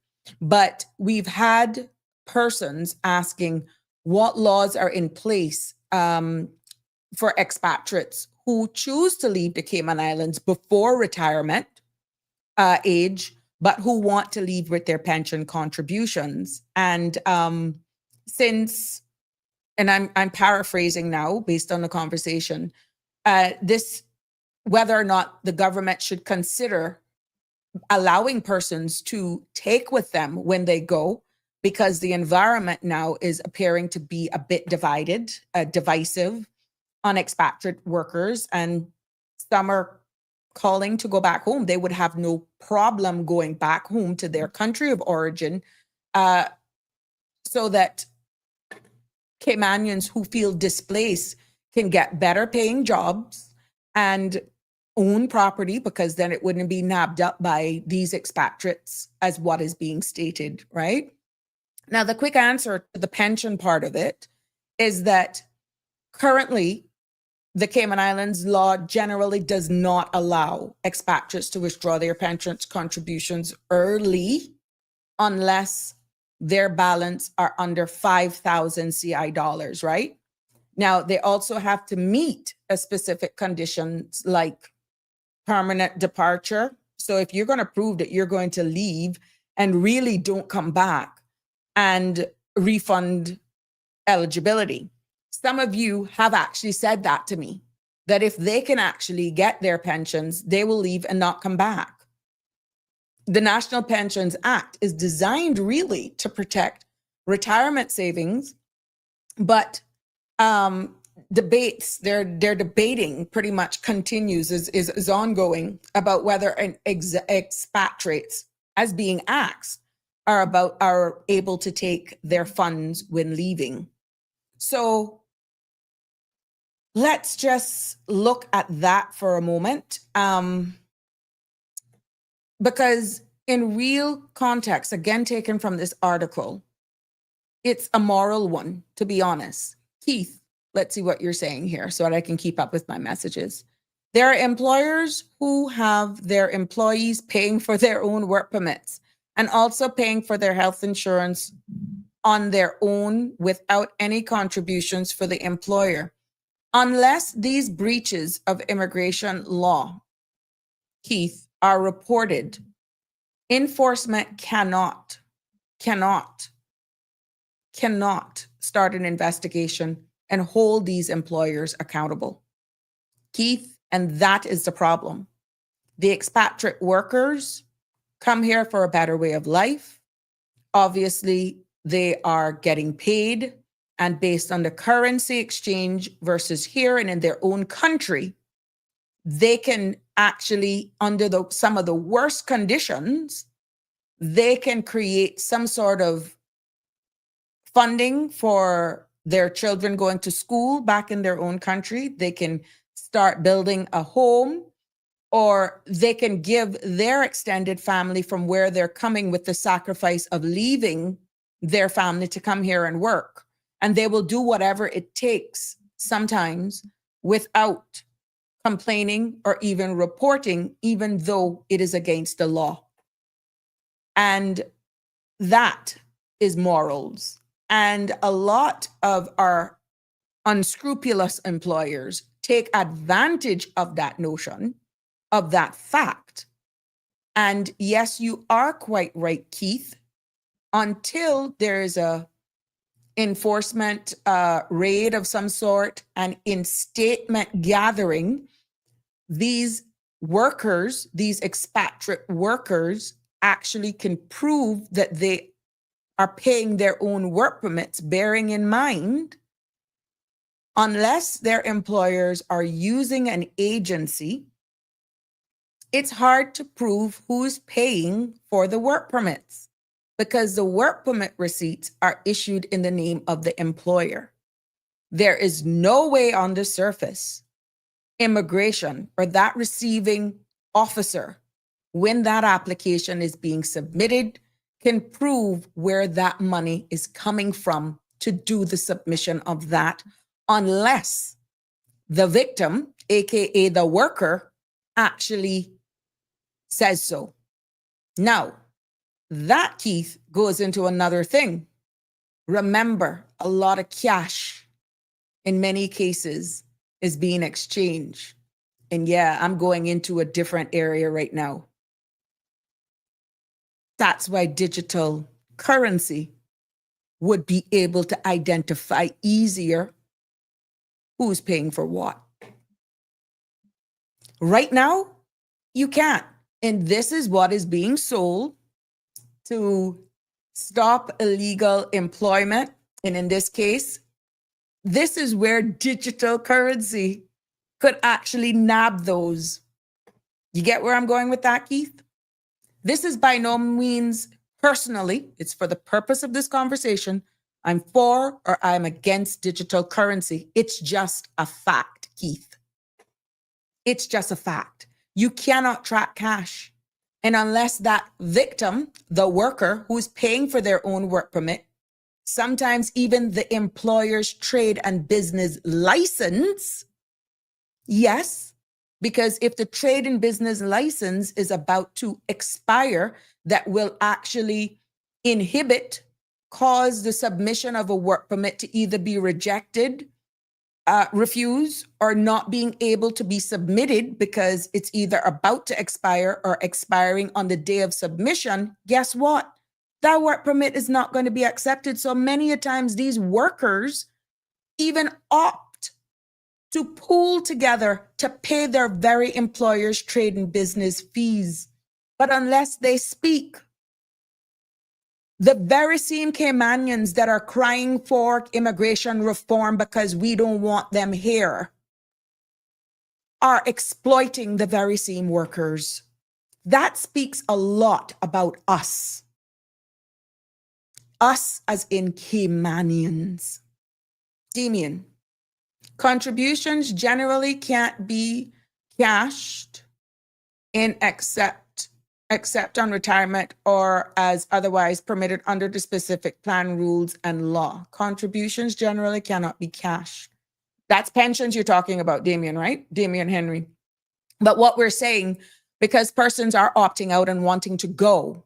But we've had persons asking what laws are in place for expatriates who choose to leave the Cayman Islands before retirement age, but who want to leave with their pension contributions. And since, and I'm paraphrasing now based on the conversation, whether or not the government should consider allowing persons to take with them when they go, because the environment now is appearing to be a bit divided, divisive on expatriate workers, and some are calling to go back home. They would have no problem going back home to their country of origin, so that Caymanians who feel displaced can get better paying jobs and own property, because then it wouldn't be nabbed up by these expatriates as what is being stated, right? Now, the quick answer to the pension part of it is that currently the Cayman Islands law generally does not allow expatriates to withdraw their pension contributions early unless their balance are under 5,000 CI dollars, right? Now, they also have to meet a specific conditions like permanent departure. So if you're going to prove that you're going to leave and really don't come back, and refund eligibility. Some of you have actually said that to me, that if they can actually get their pensions, they will leave and not come back. The National Pensions Act is designed really to protect retirement savings, but debates, they're debating pretty much continues, is ongoing about whether an expatriates, as being asked, are able to take their funds when leaving. So let's just look at that for a moment. Because in real context, again, taken from this article, it's a moral one, to be honest. Keith, let's see what you're saying here so that I can keep up with my messages. There are employers who have their employees paying for their own work permits and also paying for their health insurance on their own without any contributions for the employer. Unless these breaches of immigration law, Keith, are reported, enforcement cannot start an investigation and hold these employers accountable. Keith, and that is the problem. The expatriate workers come here for a better way of life. Obviously, they are getting paid, and based on the currency exchange versus here and in their own country, they can actually, under some of the worst conditions, they can create some sort of funding for their children going to school back in their own country. They can start building a home, or they can give their extended family from where they're coming with the sacrifice of leaving their family to come here and work. And they will do whatever it takes sometimes without complaining or even reporting, even though it is against the law. And that is morals. And a lot of our unscrupulous employers take advantage of that notion, of that fact. And yes, you are quite right, Keith. Until there is a enforcement raid of some sort and in statement gathering, these workers, these expatriate workers, actually can prove that they are paying their own work permits, bearing in mind, unless their employers are using an agency, it's hard to prove who's paying for the work permits. because the work permit receipts are issued in the name of the employer. There is no way on the surface, immigration or that receiving officer, when that application is being submitted, can prove where that money is coming from to do the submission of that, unless the victim, AKA the worker, actually says so. Now, that, Keith, goes into another thing. Remember, a lot of cash in many cases is being exchanged. And yeah, I'm going into a different area right now. That's why digital currency would be able to identify easier who's paying for what. Right now, you can't. And this is what is being sold to stop illegal employment. And in this case, this is where digital currency could actually nab those. You get where I'm going with that, Keith? This is by no means personally, it's for the purpose of this conversation, I'm for or I'm against digital currency. It's just a fact, Keith. It's just a fact. You cannot track cash. And unless that victim, the worker who's paying for their own work permit, sometimes even the employer's trade and business license, yes, because if the trade and business license is about to expire, that will actually inhibit, cause the submission of a work permit to either be rejected, refused, or not being able to be submitted because it's either about to expire or expiring on the day of submission, guess what? That work permit is not going to be accepted. So many a times these workers even opt to pool together to pay their very employer's trade and business fees. But unless they speak, the very same Caymanians that are crying for immigration reform because we don't want them here are exploiting the very same workers. That speaks a lot about us. Us as in Caymanians. Damien, contributions generally can't be cashed in except on retirement or as otherwise permitted under the specific plan, rules, and law. Contributions generally cannot be cashed. That's pensions you're talking about, Damien, right? Damien Henry. But what we're saying, because persons are opting out and wanting to go,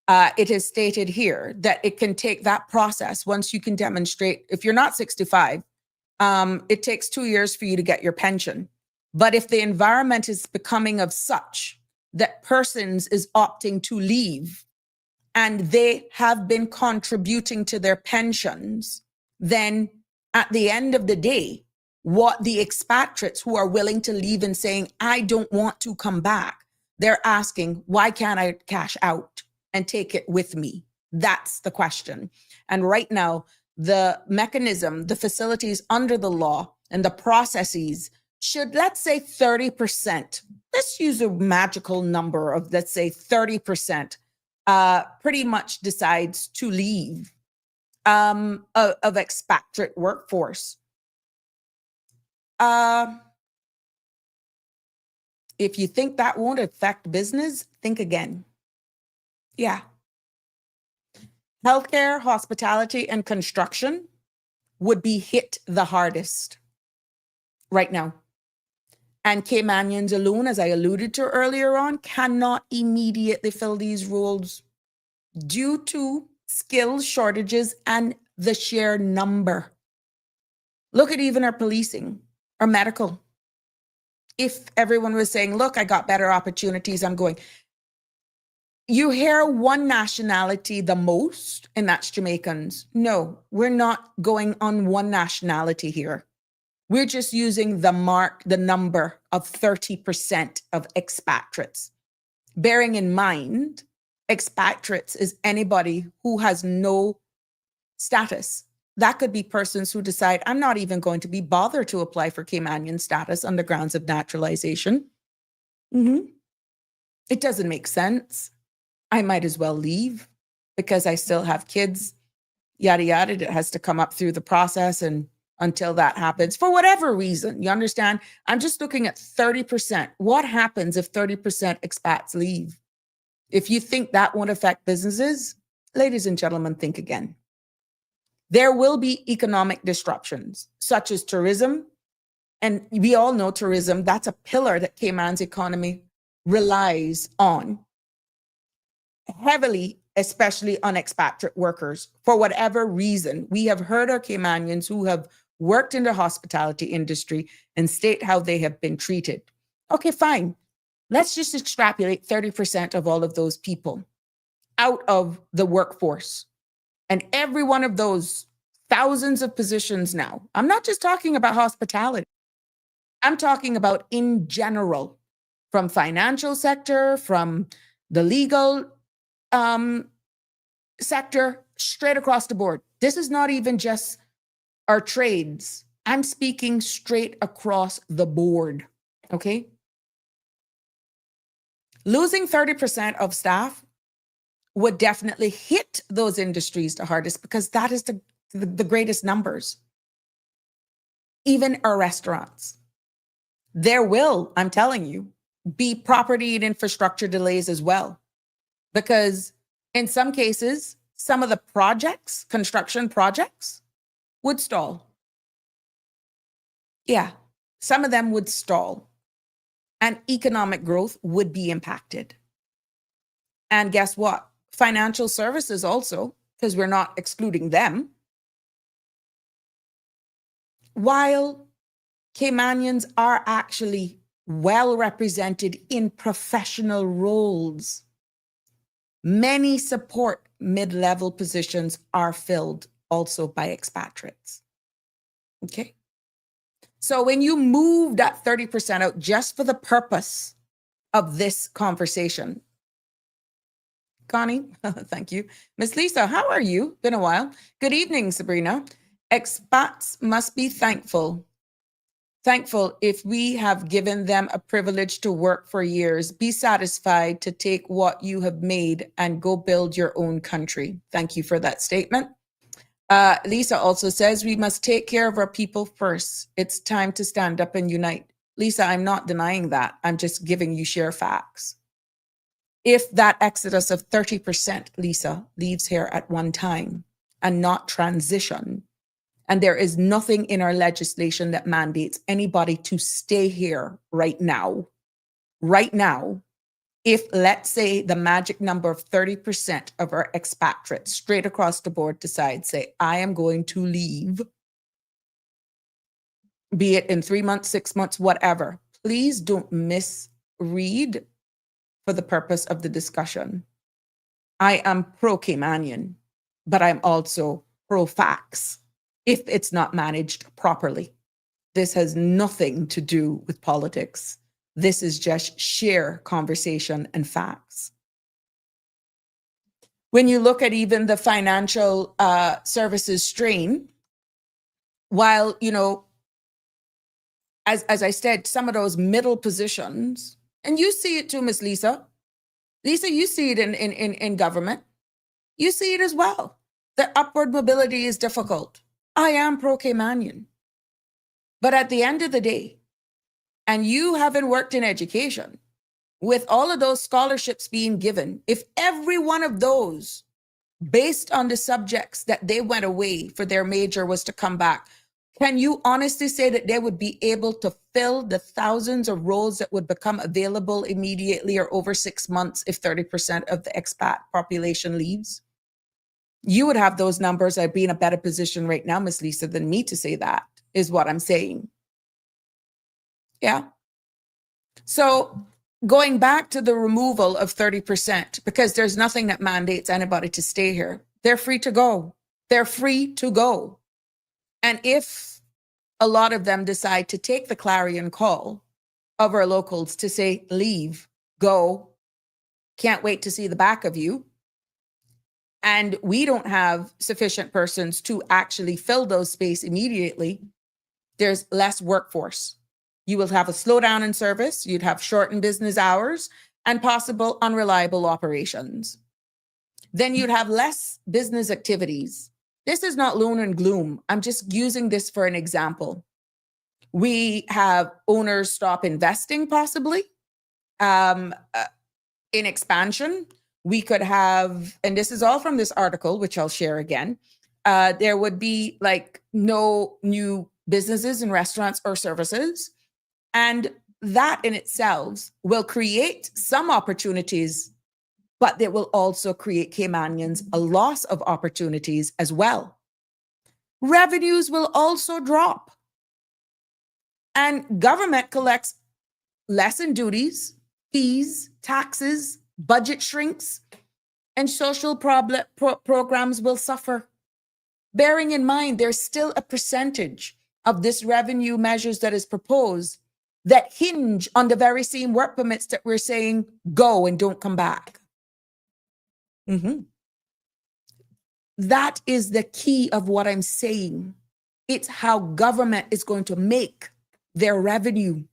it is stated here that it can take that process once you can demonstrate, if you're not 65, it takes 2 years for you to get your pension. But if the environment is becoming of such that persons is opting to leave and they have been contributing to their pensions, then at the end of the day, what the expatriates who are willing to leave and saying, I don't want to come back, they're asking, why can't I cash out and take it with me? That's the question. And right now, the mechanism, the facilities under the law and the processes should, let's say 30%, let's use a magical number of, let's say 30%, pretty much decides to leave of expatriate workforce. If you think that won't affect business, think again. Yeah. Healthcare, hospitality, and construction would be hit the hardest right now. And Caymanians alone, as I alluded to earlier on, cannot immediately fill these roles due to skill shortages and the sheer number. Look at even our policing, our medical. If everyone was saying, look, I got better opportunities, I'm going. You hear one nationality the most, and that's Jamaicans. No, we're not going on one nationality here. We're just using the number of 30% of expatriates. Bearing in mind, expatriates is anybody who has no status. That could be persons who decide, I'm not even going to be bothered to apply for Caymanian status on the grounds of naturalization. It doesn't make sense. I might as well leave. because I still have kids, yada, yada. It has to come up through the process. And until that happens, for whatever reason, you understand? I'm just looking at 30%. What happens if 30% expats leave? If you think that won't affect businesses, ladies and gentlemen, think again. There will be economic disruptions, such as tourism. And we all know tourism, that's a pillar that Cayman's economy relies on heavily, especially on expatriate workers. For whatever reason, we have heard our Caymanians who have worked in the hospitality industry and state how they have been treated. Okay, fine. Let's just extrapolate 30% of all of those people out of the workforce. And every one of those thousands of positions now, I'm not just talking about hospitality. I'm talking about in general, from financial sector, from the legal sector, straight across the board. This is not even just our trades. I'm speaking straight across the board, okay? Losing 30% of staff would definitely hit those industries the hardest because that is the greatest numbers. Even our restaurants. There will, I'm telling you, be property and infrastructure delays as well. Because in some cases, some of the projects, construction projects, would stall. Yeah, some of them would stall. And economic growth would be impacted. And guess what? Financial services also, because we're not excluding them. While Caymanians are actually well represented in professional roles, many support mid-level positions are filled also by expatriates. Okay. So when you move that 30% out just for the purpose of this conversation, Connie, thank you. Miss Lisa, how are you? Been a while. Good evening, Sabrina. Expats must be thankful if we have given them a privilege to work for years. Be satisfied to take what you have made and go build your own country. Thank you for that statement. Lisa also says we must take care of our people first. It's time to stand up and unite. Lisa, I'm not denying that. I'm just giving you sheer facts. If that exodus of 30%, Lisa, leaves here at one time and not transition, and there is nothing in our legislation that mandates anybody to stay here right now, if let's say the magic number of 30% of our expatriates straight across the board decide, say, I am going to leave, be it in 3 months, 6 months, whatever, please don't misread for the purpose of the discussion. I am pro-Caymanian, but I'm also pro-facts if it's not managed properly. This has nothing to do with politics. This is just sheer conversation and facts. When you look at even the financial services strain, while, you know, as I said, some of those middle positions, and you see it too, Miss Lisa. Lisa, you see it in government. You see it as well. The upward mobility is difficult. I am pro-Caymanian. But at the end of the day, and you haven't worked in education, with all of those scholarships being given, if every one of those, based on the subjects that they went away for their major, was to come back, can you honestly say that they would be able to fill the thousands of roles that would become available immediately or over 6 months if 30% of the expat population leaves? You would have those numbers. I'd be in a better position right now, Miss Lisa, than me to say that, is what I'm saying. Yeah. So going back to the removal of 30%, because there's nothing that mandates anybody to stay here. They're free to go. They're free to go. And if a lot of them decide to take the clarion call of our locals to say, leave, go, can't wait to see the back of you, and we don't have sufficient persons to actually fill those space immediately, there's less workforce. You will have a slowdown in service, you'd have shortened business hours, and possible unreliable operations. then you'd have less business activities. This is not loom and gloom. I'm just using this for an example. We have owners stop investing possibly in expansion. We could have, and this is all from this article, which I'll share again. There would be like no new businesses and restaurants or services. And that in itself will create some opportunities, but it will also create Caymanians a loss of opportunities as well. Revenues will also drop. And government collects less in duties, fees, taxes, budget shrinks, and social programs will suffer. Bearing in mind, there's still a percentage of this revenue measures that is proposed that hinge on the very same work permits that we're saying go and don't come back. That is the key of what I'm saying. It's how government is going to make their revenue.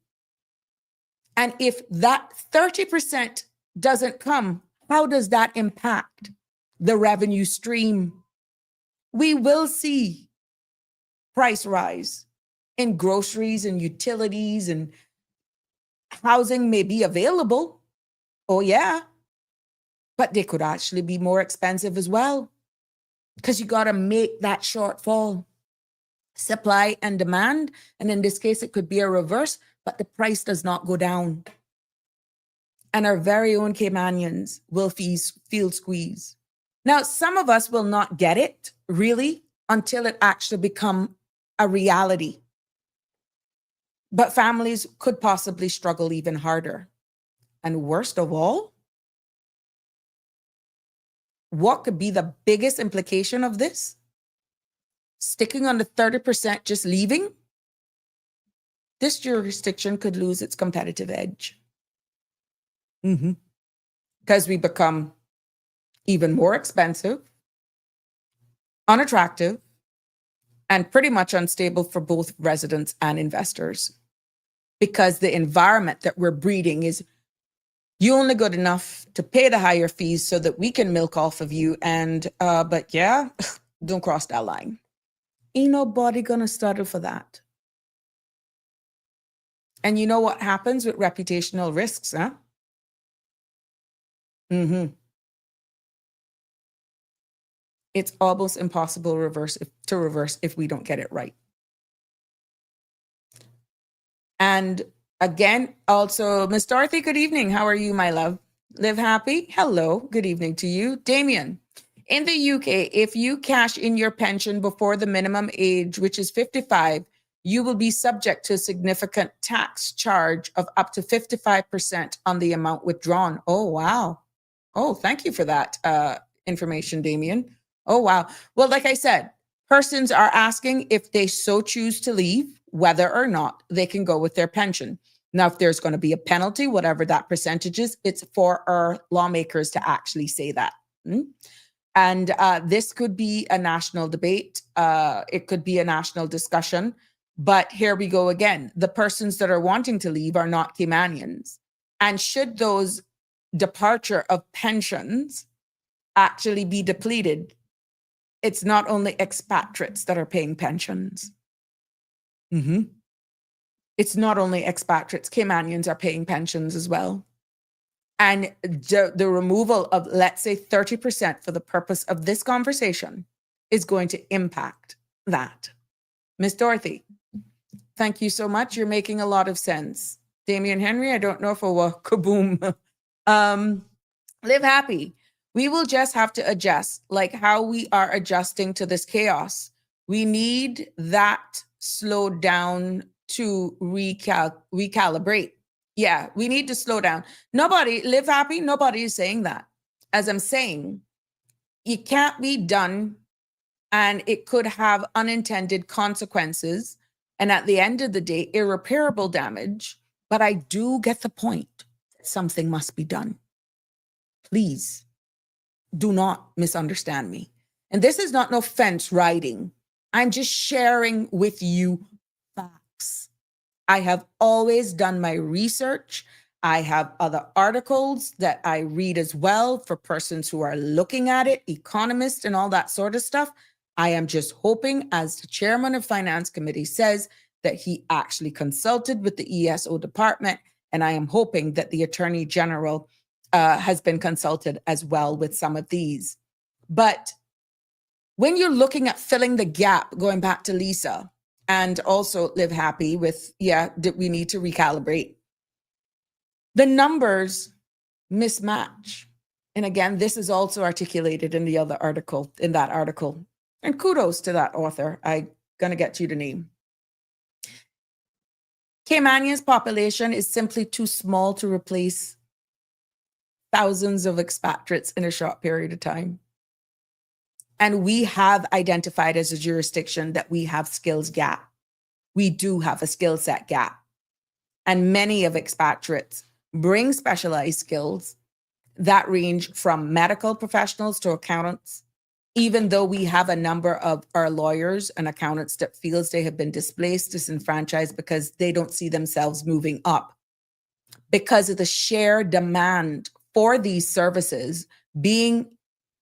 And if that 30% doesn't come, how does that impact the revenue stream? We will see price rise in groceries and utilities, and housing may be available. Oh, yeah. But they could actually be more expensive as well, because you got to make that shortfall. Supply and demand. And in this case, it could be a reverse, but the price does not go down. And our very own Caymanians will feel squeezed. Now, some of us will not get it really until it actually become a reality. But families could possibly struggle even harder. And worst of all, what could be the biggest implication of this? Sticking on the 30%, just leaving? This jurisdiction could lose its competitive edge. Because we become even more expensive, unattractive, and pretty much unstable for both residents and investors. Because the environment that we're breeding is, you only good enough to pay the higher fees so that we can milk off of you. And, but yeah, don't cross that line. Ain't nobody gonna settle for that. And you know what happens with reputational risks, huh? It's almost impossible to reverse if we don't get it right. And again, also, Miss Dorothy, good evening. How are you, my love? Live happy. Hello. Good evening to you. Damien, in the UK, if you cash in your pension before the minimum age, which is 55, you will be subject to a significant tax charge of up to 55% on the amount withdrawn. Oh, wow. Oh, thank you for that information, Damien. Oh, wow. Well, like I said, persons are asking if they so choose to leave, whether or not they can go with their pension. Now, if there's going to be a penalty, whatever that percentage is, it's for our lawmakers to actually say that. And this could be a national debate. It could be a national discussion. But here we go again. The persons that are wanting to leave are not Caymanians. And should those departure of pensions actually be depleted, it's not only expatriates that are paying pensions. It's not only expatriates, Caymanians are paying pensions as well. And the removal of, let's say, 30% for the purpose of this conversation is going to impact that. Miss Dorothy, thank you so much. You're making a lot of sense. Damien Henry, I don't know if it will kaboom. Live happy. We will just have to adjust, like how we are adjusting to this chaos. We need that slowed down to recalibrate. Yeah, we need to slow down. Nobody, live happy, nobody is saying that. As I'm saying, it can't be done and it could have unintended consequences. And at the end of the day, irreparable damage. But I do get the point. Something must be done. Please do not misunderstand me. And this is not no fence riding. I'm just sharing with you facts. I have always done my research. I have other articles that I read as well for persons who are looking at it, economists and all that sort of stuff. I am just hoping, as the chairman of Finance Committee says, that he actually consulted with the ESO department. And I am hoping that the Attorney General has been consulted as well with some of these. But when you're looking at filling the gap, going back to Lisa, and also Live Happy with, we need to recalibrate. The numbers mismatch. And again, this is also articulated in the other article, in that article. And kudos to that author. I'm going to get you the name. Caymanians' population is simply too small to replace thousands of expatriates in a short period of time. And we have identified as a jurisdiction that we have skills gap. We do have a skill set gap. And many of expatriates bring specialized skills that range from medical professionals to accountants, even though we have a number of our lawyers and accountants that feels they have been displaced, disenfranchised because they don't see themselves moving up. Because of the sheer demand for these services being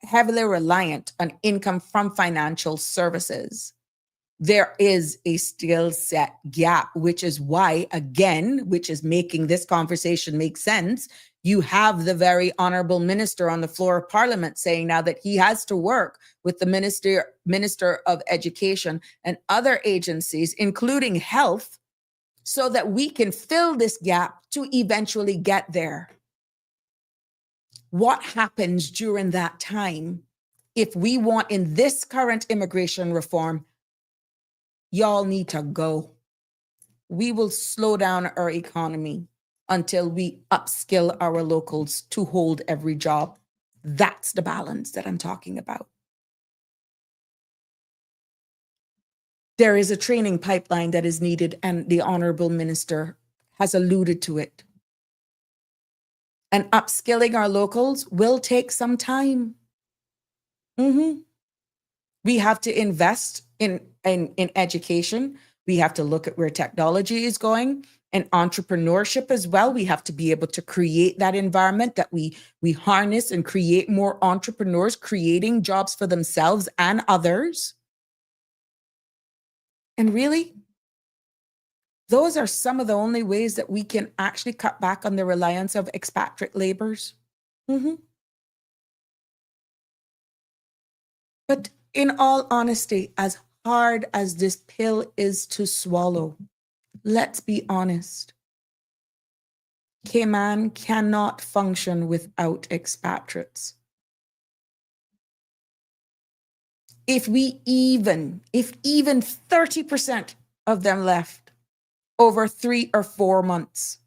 heavily reliant on income from financial services, there is a skill set gap, which is why, again, which is making this conversation make sense. You have the very honorable minister on the floor of Parliament saying now that he has to work with the Minister of Education and other agencies, including health, so that we can fill this gap to eventually get there. What happens during that time if we want in this current immigration reform? Y'all need to go. We will slow down our economy until we upskill our locals to hold every job. That's the balance that I'm talking about. There is a training pipeline that is needed, and the honorable minister has alluded to it. And upskilling our locals will take some time. We have to invest in education. We have to look at where technology is going and entrepreneurship as well. We have to be able to create that environment that we harness and create more entrepreneurs, creating jobs for themselves and others. And really, those are some of the only ways that we can actually cut back on the reliance of expatriate laborers. But in all honesty, as hard as this pill is to swallow, let's be honest. Cayman cannot function without expatriates. If even 30% of them left over 3 or 4 months,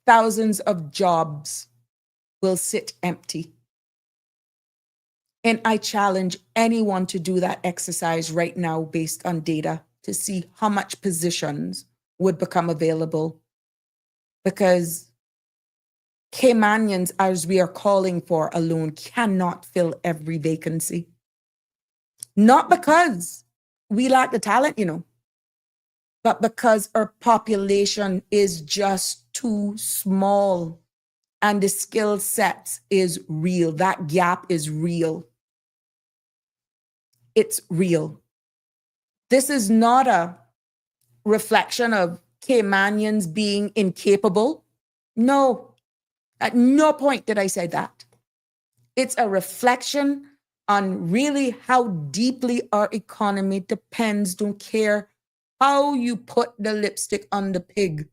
thousands of jobs will sit empty. And I challenge anyone to do that exercise right now based on data to see how much positions would become available. Because Caymanians, as we are calling for alone, cannot fill every vacancy. Not because we lack the talent, but because our population is just too small and the skill set is real. That gap is real. It's real. This is not a reflection of Caymanians being incapable. No, at no point did I say that. It's a reflection on really how deeply our economy depends. Don't care how you put the lipstick on the pig.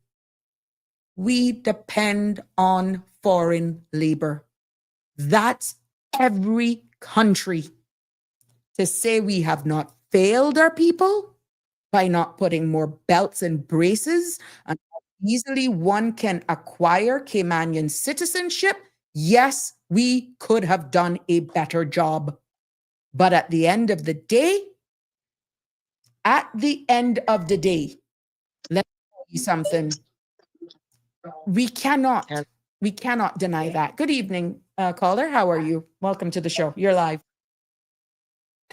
We depend on foreign labor. That's every country. To say we have not failed our people by not putting more belts and braces on how easily one can acquire Caymanian citizenship, yes, we could have done a better job. But at the end of the day, let me tell you something. We cannot deny that. Good evening, caller. How are you? Welcome to the show. You're live.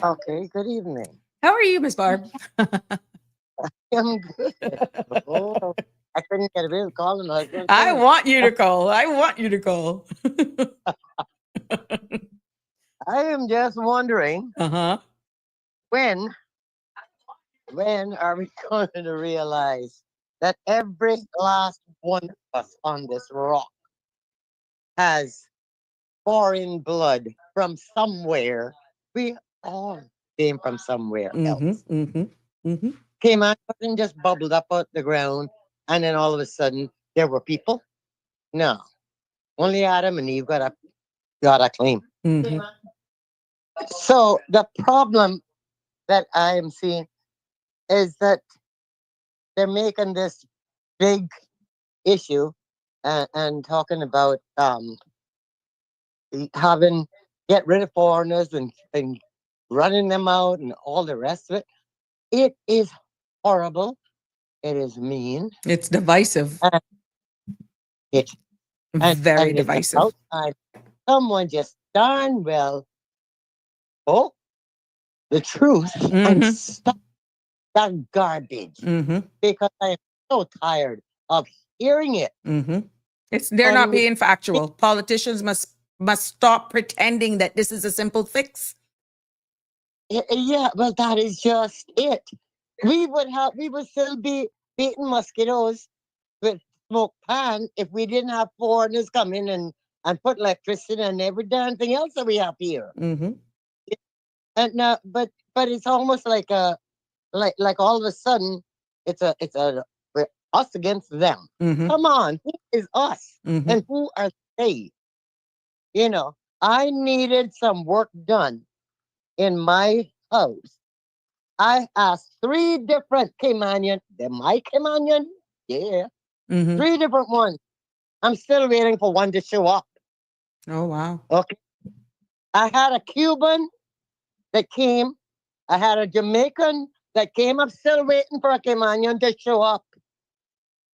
Okay, good evening. How are you, Miss Barb? I'm good. Oh, I couldn't get away with calling my husband. I want you to call. I want you to call. I am just wondering Uh-huh. when are we going to realize that every last one of us on this rock has foreign blood from somewhere? We all came from somewhere Mm-hmm. else. Mm-hmm. Mm-hmm. Cayman wasn't just bubbled up out the ground and then all of a sudden there were people. No, only Adam and Eve got a claim. Mm-hmm. So the problem that I am seeing is that they're making this big issue and talking about having get rid of foreigners and running them out and all the rest of it. It is horrible. It is mean. It's divisive. And it Very and it's divisive. about time someone just darn well spoke the truth and Mm-hmm. stop that garbage Mm-hmm. because I am so tired of hearing it. Mm-hmm. They're not And being factual. Politicians must stop pretending that this is a simple fix. yeah, well, that is just it. We would still be beating mosquitoes with smoke pan if we didn't have foreigners come in and put electricity and every damn thing else that we have here. Mm-hmm. And now, but it's almost like like all of a sudden it's a we're us against them. Mm-hmm. Come on, who is us Mm-hmm. and who are they? You know, I needed some work done in my house. I asked 3 different Caymanian, they're my Caymanian, yeah, Mm-hmm. 3 different ones. I'm still waiting for one to show up. Oh wow. Okay, I had a Cuban that came. I had a Jamaican that came. I'm still waiting for a Caymanian to show up.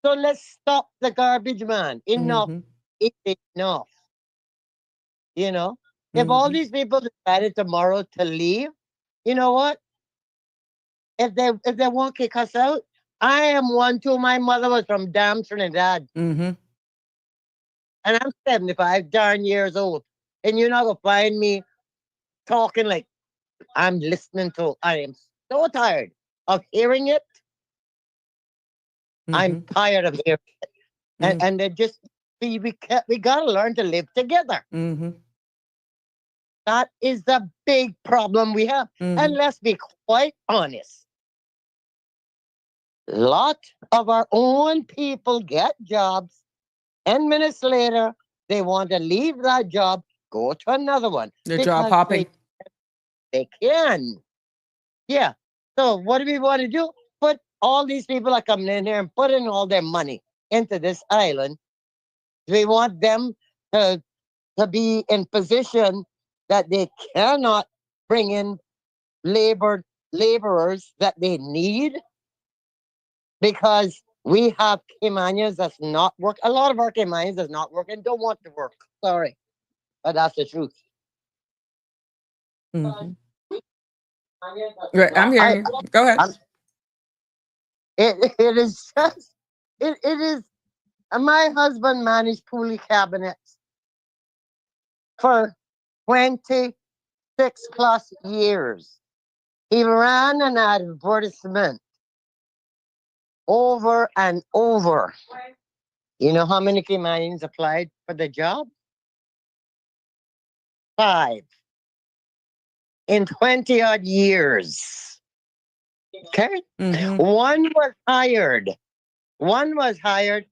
So let's stop the garbage, man. Enough Mm-hmm. is enough. You know, if all Mm-hmm. these people decided tomorrow to leave, you know what? If they won't kick us out, I am one too. My mother was from damn Trinidad, Mm-hmm. and I'm 75 darn years old, and you're not gonna find me talking like I'm listening to. I am so tired of hearing it. I'm Mm-hmm. tired of hearing, Mm-hmm. and they just we gotta learn to live together. Mm-hmm. That is the big problem we have. Mm-hmm. And let's be quite honest. Lot of our own people get jobs. 10 minutes later, they want to leave that job, go to another one. They're job Because hopping. they can. Yeah. So what do we want to do? Put all these people are coming in here and putting all their money into this island. Do we want them to be in position that they cannot bring in laborers that they need because we have Caymanians that's not work. A lot of our Caymanians that's not working don't want to work. Sorry, but that's the truth. Mm-hmm. Right, I'm hearing you. Go ahead. I'm, it is just it is. My husband managed pulley cabinets for 26+ years. He ran an advertisement over and over. You know how many Caymanians applied for the job? 5 in 20 odd years. Okay. Mm-hmm. One was hired. One was hired.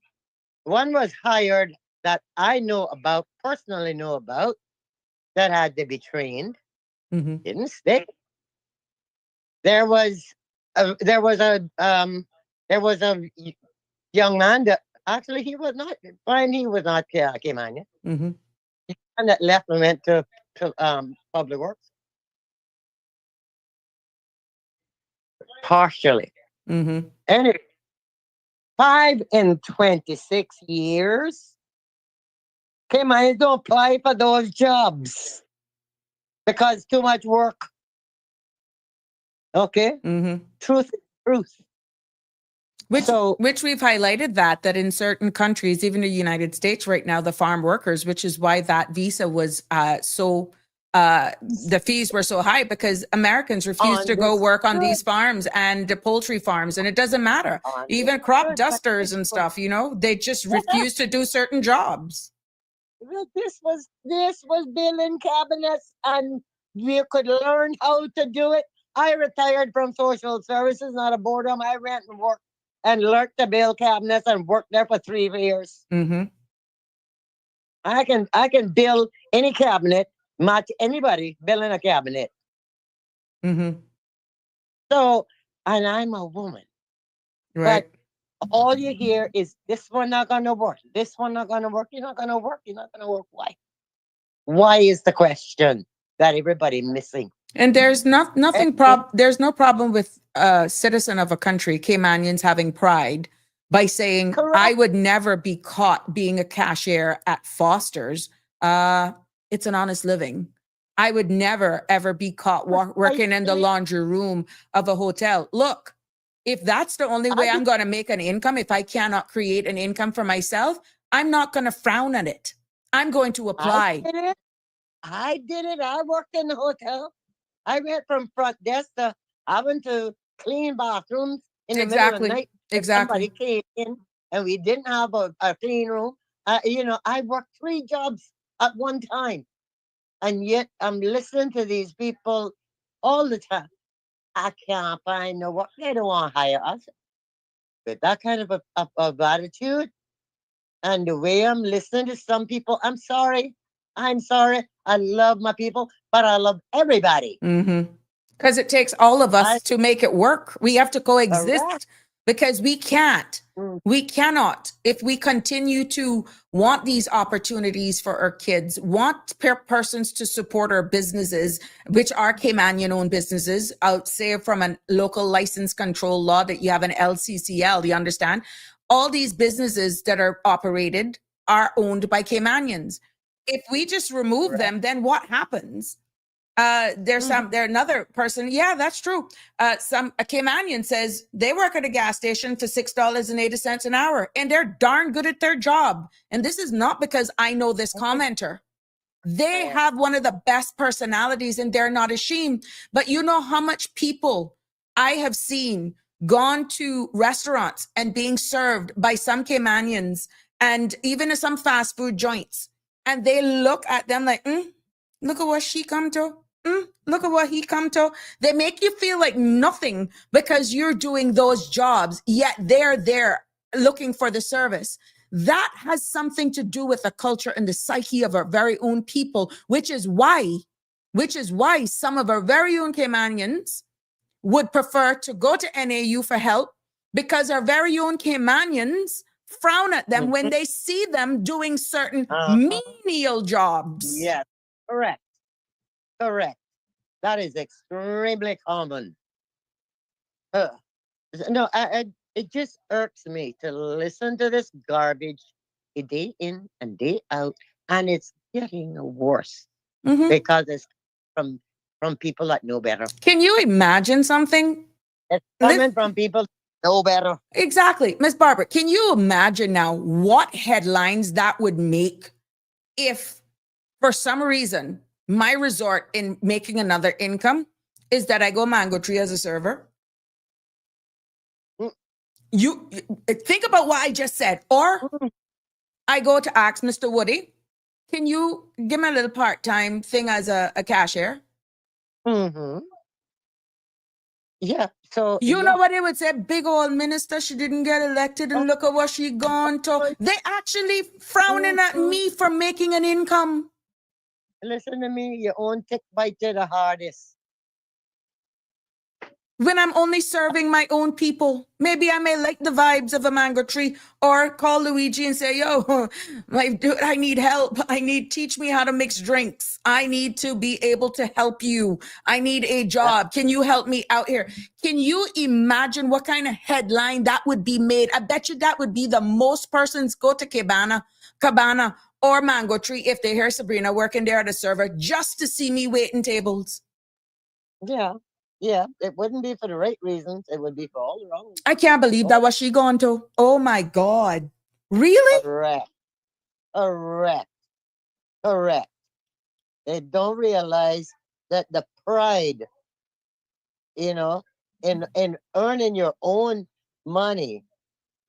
One was hired that I know about, personally know about, that had to be trained. Mm-hmm. Didn't stay. There was there was a young man that actually he was not fine. He was not Caymanian, Mm-hmm. and that left and went to public works partially. Mm-hmm. Anyway, 5 in 26 years. Caymanians don't apply for those jobs because too much work. Okay, Mm-hmm. truth is truth. Which So- we've highlighted that in certain countries, even the United States right now, the farm workers, which is why that visa was the fees were so high, because Americans refuse to go work on these farms and the poultry farms, and it doesn't matter. Even crop dusters and stuff, you know, they just refuse to do certain jobs. This was building cabinets, and we could learn how to do it. I retired from social services, not a boredom. I went and worked and learned to build cabinets and worked there for 3 years. Mm-hmm. I can build any cabinet, match anybody building a cabinet. Mm-hmm. So, and I'm a woman. Right. But all you hear is this one not gonna work. This one not gonna work. You're not gonna work. You're not gonna work. Why? Why is the question that everybody missing? And there's there's no problem with a citizen of a country, Caymanians, having pride by saying, Correct. I would never be caught being a cashier at Foster's. It's an honest living. I would never, ever be caught working in the laundry room of a hotel. Look, if that's the only way I'm going to make an income, if I cannot create an income for myself, I'm not going to frown at it. I'm going to apply. I did it. I worked in the hotel. I went from front desk to having to clean bathrooms in the middle of the night. Exactly. Somebody came in and we didn't have a clean room. I worked 3 jobs at one time. And yet I'm listening to these people all the time. I can't find no work. They don't want to hire us. With that kind of attitude and the way I'm listening to some people, I'm sorry. I love my people, but I love everybody. Because it takes all of us to make it work. We have to coexist. Correct. Because we can't. We cannot, if we continue to want these opportunities for our kids, want persons to support our businesses, which are Caymanian-owned businesses, I'll say from a local license control law that you have an LCCL, you understand? All these businesses that are operated are owned by Caymanians. If we just remove them, then what happens? There's another person. Yeah, that's true. A Caymanian says they work at a gas station for $6.80 an hour, and they're darn good at their job. And this is not because I know this commenter. They have one of the best personalities, and they're not ashamed. But you know how much people I have seen gone to restaurants and being served by some Caymanians and even some fast food joints, and they look at them like, look at what she come to. Look at what he come to. They make you feel like nothing because you're doing those jobs, yet they're there looking for the service. That has something to do with the culture and the psyche of our very own people, which is why some of our very own Caymanians would prefer to go to NAU for help, because our very own Caymanians frown at them when they see them doing certain menial jobs. Yes, correct. Correct. That is extremely common. No, it just irks me to listen to this garbage day in and day out, and it's getting worse because it's from people that know better. Can you imagine something? It's coming from people that know better. Exactly. Miss Barbara, can you imagine now what headlines that would make if, for some reason, my resort in making another income is that I go Mango Tree as a server? You think about what I just said. Or I go to ask Mr. Woody, can you give me a little part-time thing as a cashier? Yeah. So you know what they would say? Big old minister, she didn't get elected, and look at what she gone to. They actually frowning at me for making an income. Listen to me, your own tick bite you the hardest. When I'm only serving my own people, maybe I may like the vibes of a mango tree, or call Luigi and say, yo, my dude, I need help. Teach me how to mix drinks. I need to be able to help you. I need a job. Can you help me out here? Can you imagine what kind of headline that would be made? I bet you that would be the most persons go to Cabana or Mango Tree if they hear Sabrina working there at a server just to see me waiting tables. Yeah. Yeah, it wouldn't be for the right reasons. It would be for all the wrong reasons. I can't believe that was she gone to. Oh my God. Really? Correct. Correct. Correct. They don't realize that the pride, you know, in earning your own money,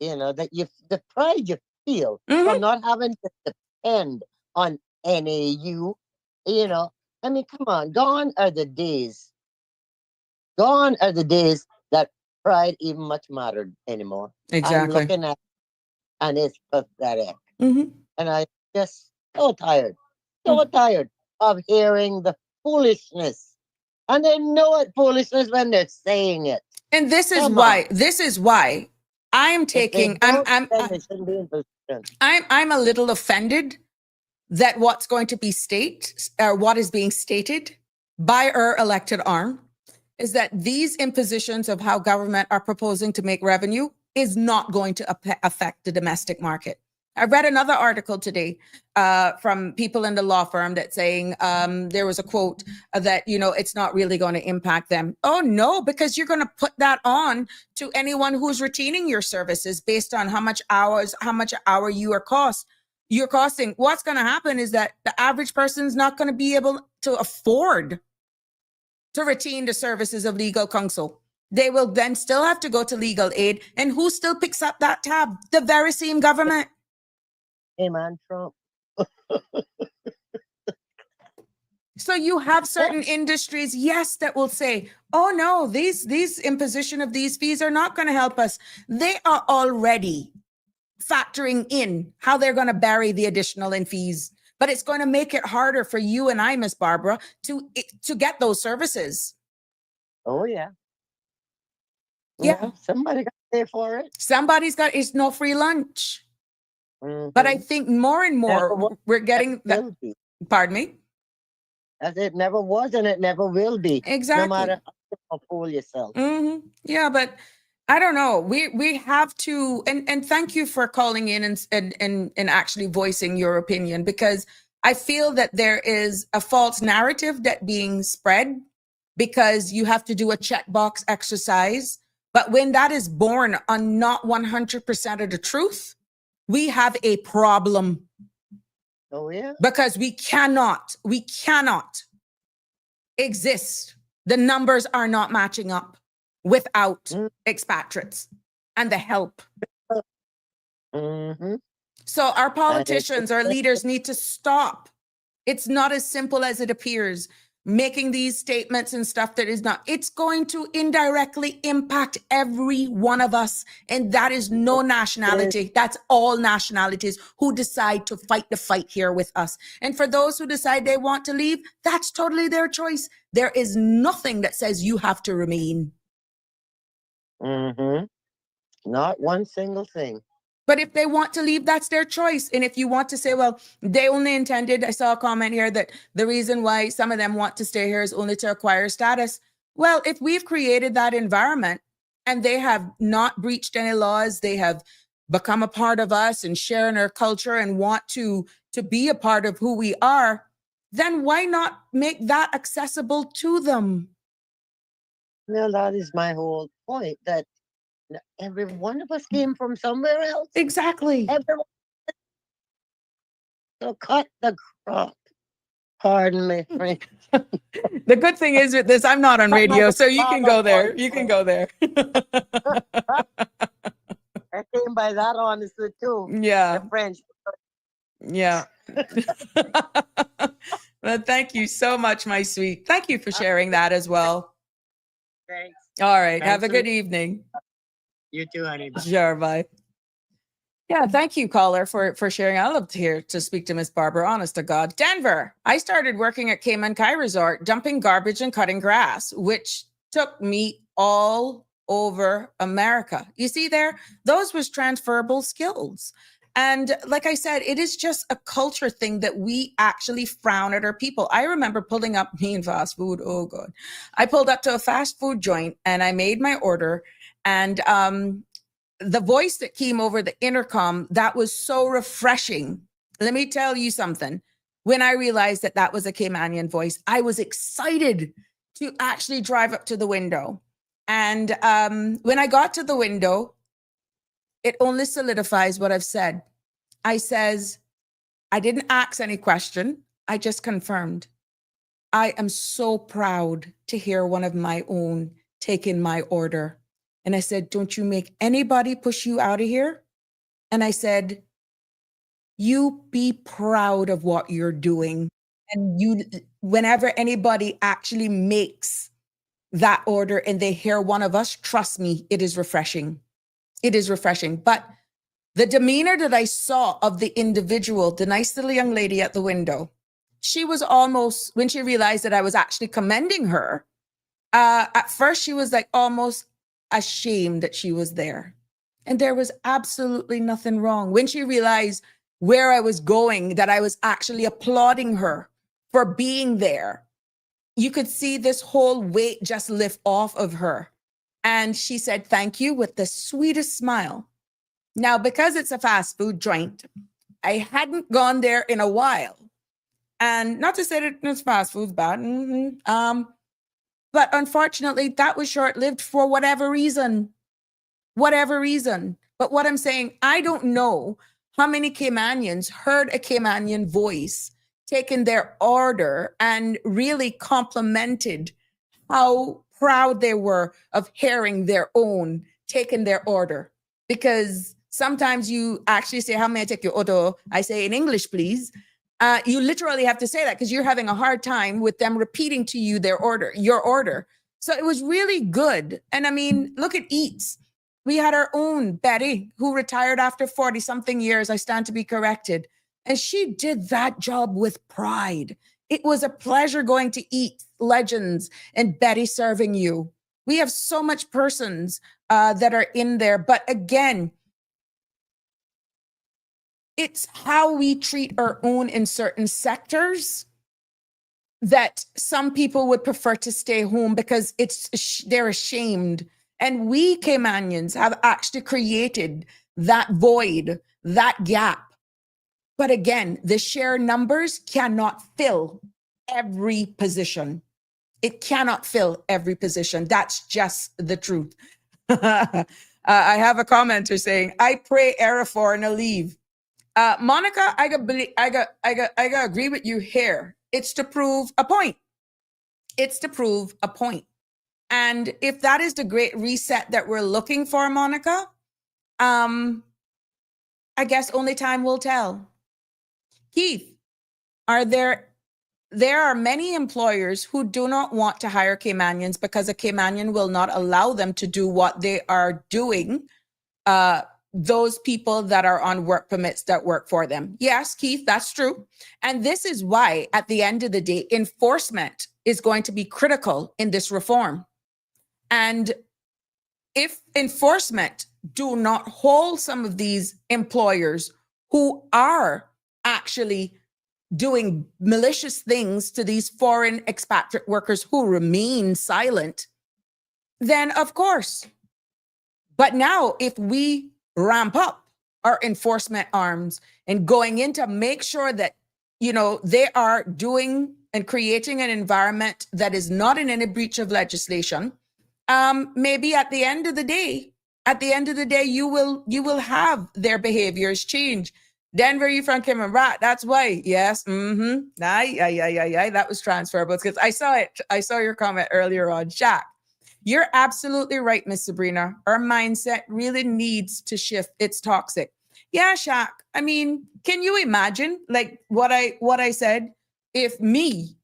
that the pride you feel from not having to depend on any you know. I mean, come on, gone are the days. Gone are the days that pride even much mattered anymore. I'm Exactly. looking at, and it's pathetic. Mm-hmm. And I just so tired of hearing the foolishness. And they know it foolishness when they're saying it. And this is Come on. why I'm If they taking, don't, then they shouldn't be in position. I'm a little offended that what's going to be what is being stated by our elected arm is that these impositions of how government are proposing to make revenue is not going to affect the domestic market. I read another article today from people in the law firm that saying there was a quote that, it's not really going to impact them. Oh, no, because you're going to put that on to anyone who's retaining your services based on how much an hour you're costing. What's going to happen is that the average person's not going to be able to afford to retain the services of legal counsel. They will then still have to go to legal aid. And who still picks up that tab? The very same government. Hey, man, Trump. So you have certain industries, yes, that will say, oh no, these imposition of these fees are not going to help us. They are already factoring in how they're going to bury the additional in fees. But it's going to make it harder for you and I, Miss Barbara, to get those services. Oh, yeah. Yeah. Somebody got to pay for it. It's no free lunch. Mm-hmm. But I think more and more we're getting that. Pardon me? As it never was and it never will be. Exactly. No matter how you fool yourself. Mm-hmm. Yeah, but I don't know. We have to, and thank you for calling in and actually voicing your opinion, because I feel that there is a false narrative that being spread because you have to do a checkbox exercise. But when that is born on not 100% of the truth, we have a problem. Oh, yeah. Because we cannot exist. The numbers are not matching up without expatriates and the help. Mm-hmm. So our politicians, our leaders need to stop. It's not as simple as it appears. Making these statements and stuff that is not, it's going to indirectly impact every one of us. And that is no nationality. That's all nationalities who decide to fight the fight here with us. And for those who decide they want to leave, that's totally their choice. There is nothing that says you have to remain. Mm-hmm. Not one single thing. But if they want to leave, that's their choice. And if you want to say, well, they only intended, I saw a comment here that the reason why some of them want to stay here is only to acquire status. Well, if we've created that environment and they have not breached any laws, they have become a part of us and share in our culture and want to be a part of who we are, then why not make that accessible to them? Well, that is my whole point, that every one of us came from somewhere else. Exactly. Everyone. So cut the crop. Pardon me, Frank. The good thing is with this, I'm not on radio, so you can go there. You can go there. I came by that honestly too. Yeah. The French. Yeah. Well, thank you so much, my sweet. Thank you for sharing that as well. Thanks. All right. Thanks Have a good evening. You too, honey. Bye. Sure. Bye. Yeah, thank you, caller, for sharing. I love to hear to speak to Miss Barbara. Honest to God, Denver. I started working at Cayman Kai Resort, dumping garbage and cutting grass, which took me all over America. You see there, those was transferable skills. And like I said, it is just a culture thing that we actually frown at our people. I remember pulling up me and fast food. Oh God, I pulled up to a fast food joint and I made my order, and the voice that came over the intercom, that was so refreshing. Let me tell you something. When I realized that that was a Caymanian voice, I was excited to actually drive up to the window. And when I got to the window, it only solidifies what I've said. I says, I didn't ask any question. I just confirmed. I am so proud to hear one of my own take in my order. And I said, don't you make anybody push you out of here. And I said, you be proud of what you're doing. And you, whenever anybody actually makes that order and they hear one of us, trust me, it is refreshing. It is refreshing. But the demeanor that I saw of the individual, the nice little young lady at the window, she was almost, when she realized that I was actually commending her, at first she was like almost ashamed that she was there. And there was absolutely nothing wrong. When she realized where I was going, that I was actually applauding her for being there, you could see this whole weight just lift off of her. And she said, thank you, with the sweetest smile. Now, because it's a fast food joint, I hadn't gone there in a while. And not to say that it's fast food's bad. But unfortunately, that was short-lived for whatever reason. Whatever reason. But what I'm saying, I don't know how many Caymanians heard a Caymanian voice, taken their order, and really complimented how proud they were of hearing their own, taking their order. Because sometimes you actually say, how may I take your order? I say in English, please. You literally have to say that because you're having a hard time with them repeating to you their order, your order. So it was really good. And I mean, look at Eats. We had our own Betty, who retired after 40 something years. I stand to be corrected. And she did that job with pride. It was a pleasure going to eat Legends and Betty serving you. We have so much persons that are in there. But again, it's how we treat our own in certain sectors that some people would prefer to stay home because they're ashamed. And we Caymanians have actually created that void, that gap. But again, the sheer numbers cannot fill every position. It cannot fill every position. That's just the truth. I have a commenter saying, I pray error for and a leave. Monica, I gotta agree with you here. It's to prove a point. It's to prove a point. And if that is the great reset that we're looking for, Monica, I guess only time will tell. Keith, there are many employers who do not want to hire Caymanians because a Caymanian will not allow them to do what they are doing. Those people that are on work permits that work for them. Yes, Keith, that's true. And this is why, at the end of the day, enforcement is going to be critical in this reform. And if enforcement do not hold some of these employers who are actually doing malicious things to these foreign expatriate workers who remain silent, then of course. But now, if we ramp up our enforcement arms and going in to make sure that, they are doing and creating an environment that is not in any breach of legislation, maybe at the end of the day, you will have their behaviors change. Denver, you from Cayman, right? That's why. Yes. Aye. That was transferable because I saw it. I saw your comment earlier on, Shaq. You're absolutely right, Miss Sabrina. Our mindset really needs to shift. It's toxic. Yeah, Shaq. I mean, can you imagine like what I said? If me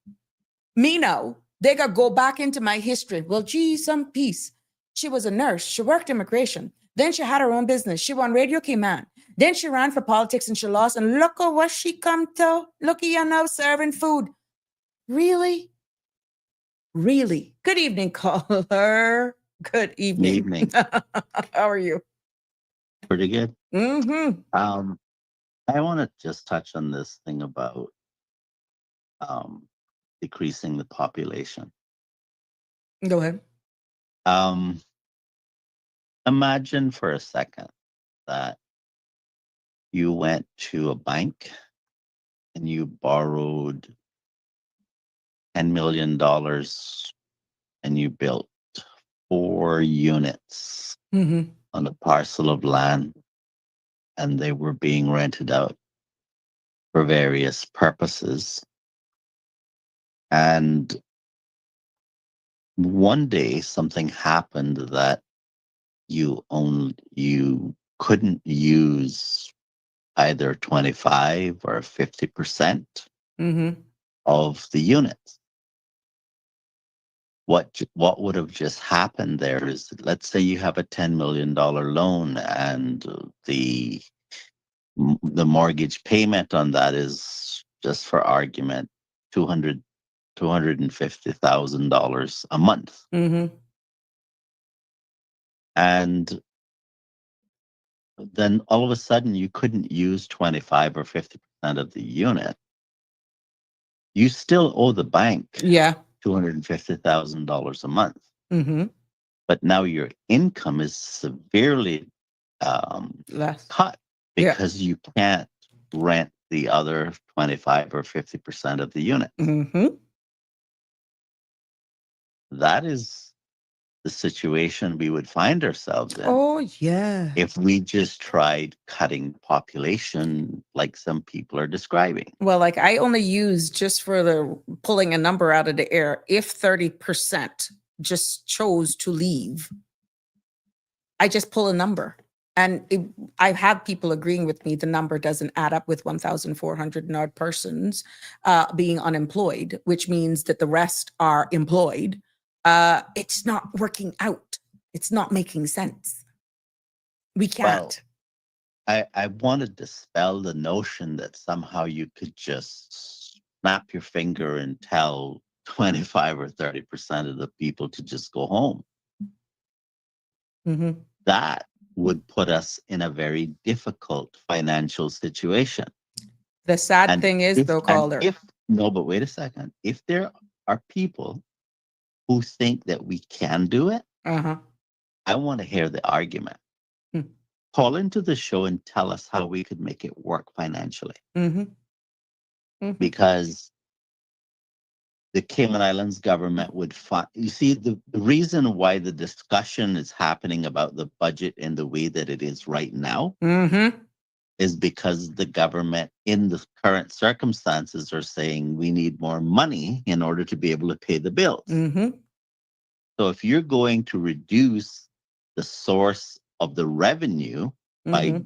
now, they could go back into my history. Well, gee, some peace. She was a nurse. She worked immigration. Then she had her own business. She won Radio Cayman. Then she ran for politics and she lost. And look at what she come to. Look at you now serving food. Really? Really? Good evening, caller. Good evening. Evening. How are you? Pretty good. Mm-hmm. I want to just touch on this thing about decreasing the population. Go ahead. Imagine for a second that you went to a bank and you borrowed $10 million and you built 4 units Mm-hmm. on a parcel of land, and they were being rented out for various purposes. And one day something happened that you couldn't use either 25 or 50% Mm-hmm. of the units. What would have just happened there is, let's say you have a $10 million loan, and the mortgage payment on that is, just for argument, $250,000 a month. Mm-hmm. And then all of a sudden you couldn't use 25 or 50% of the unit. You still owe the bank Yeah. $250,000 a month, Mm-hmm. but now your income is severely Less. cut Yeah. because you can't rent the other 25 or 50% of the unit. Mm-hmm. That is the situation we would find ourselves in Oh, yeah. if we just tried cutting population like some people are describing. Well, like I only use, just for the pulling a number out of the air, if 30% just chose to leave, I just pull a number. And I have people agreeing with me, the number doesn't add up with 1,400 and odd persons being unemployed, which means that the rest are employed. It's not working out. It's not making sense. We Well, can't. I want to dispel the notion that somehow you could just snap your finger and tell 25 or 30% of the people to just go home. Mm-hmm. That would put us in a very difficult financial situation. The sad And thing is, though, caller. no, but wait a second. If there are people who think that we can do it, Uh-huh. I want to hear the argument. Hmm. Call into the show and tell us how we could make it work financially. Mm-hmm. Mm-hmm. Because the Cayman Islands government would fund. You see, the reason why the discussion is happening about the budget in the way that it is right now Mm-hmm. is because the government, in the current circumstances, are saying we need more money in order to be able to pay the bills. Mm-hmm. So if you're going to reduce the source of the revenue by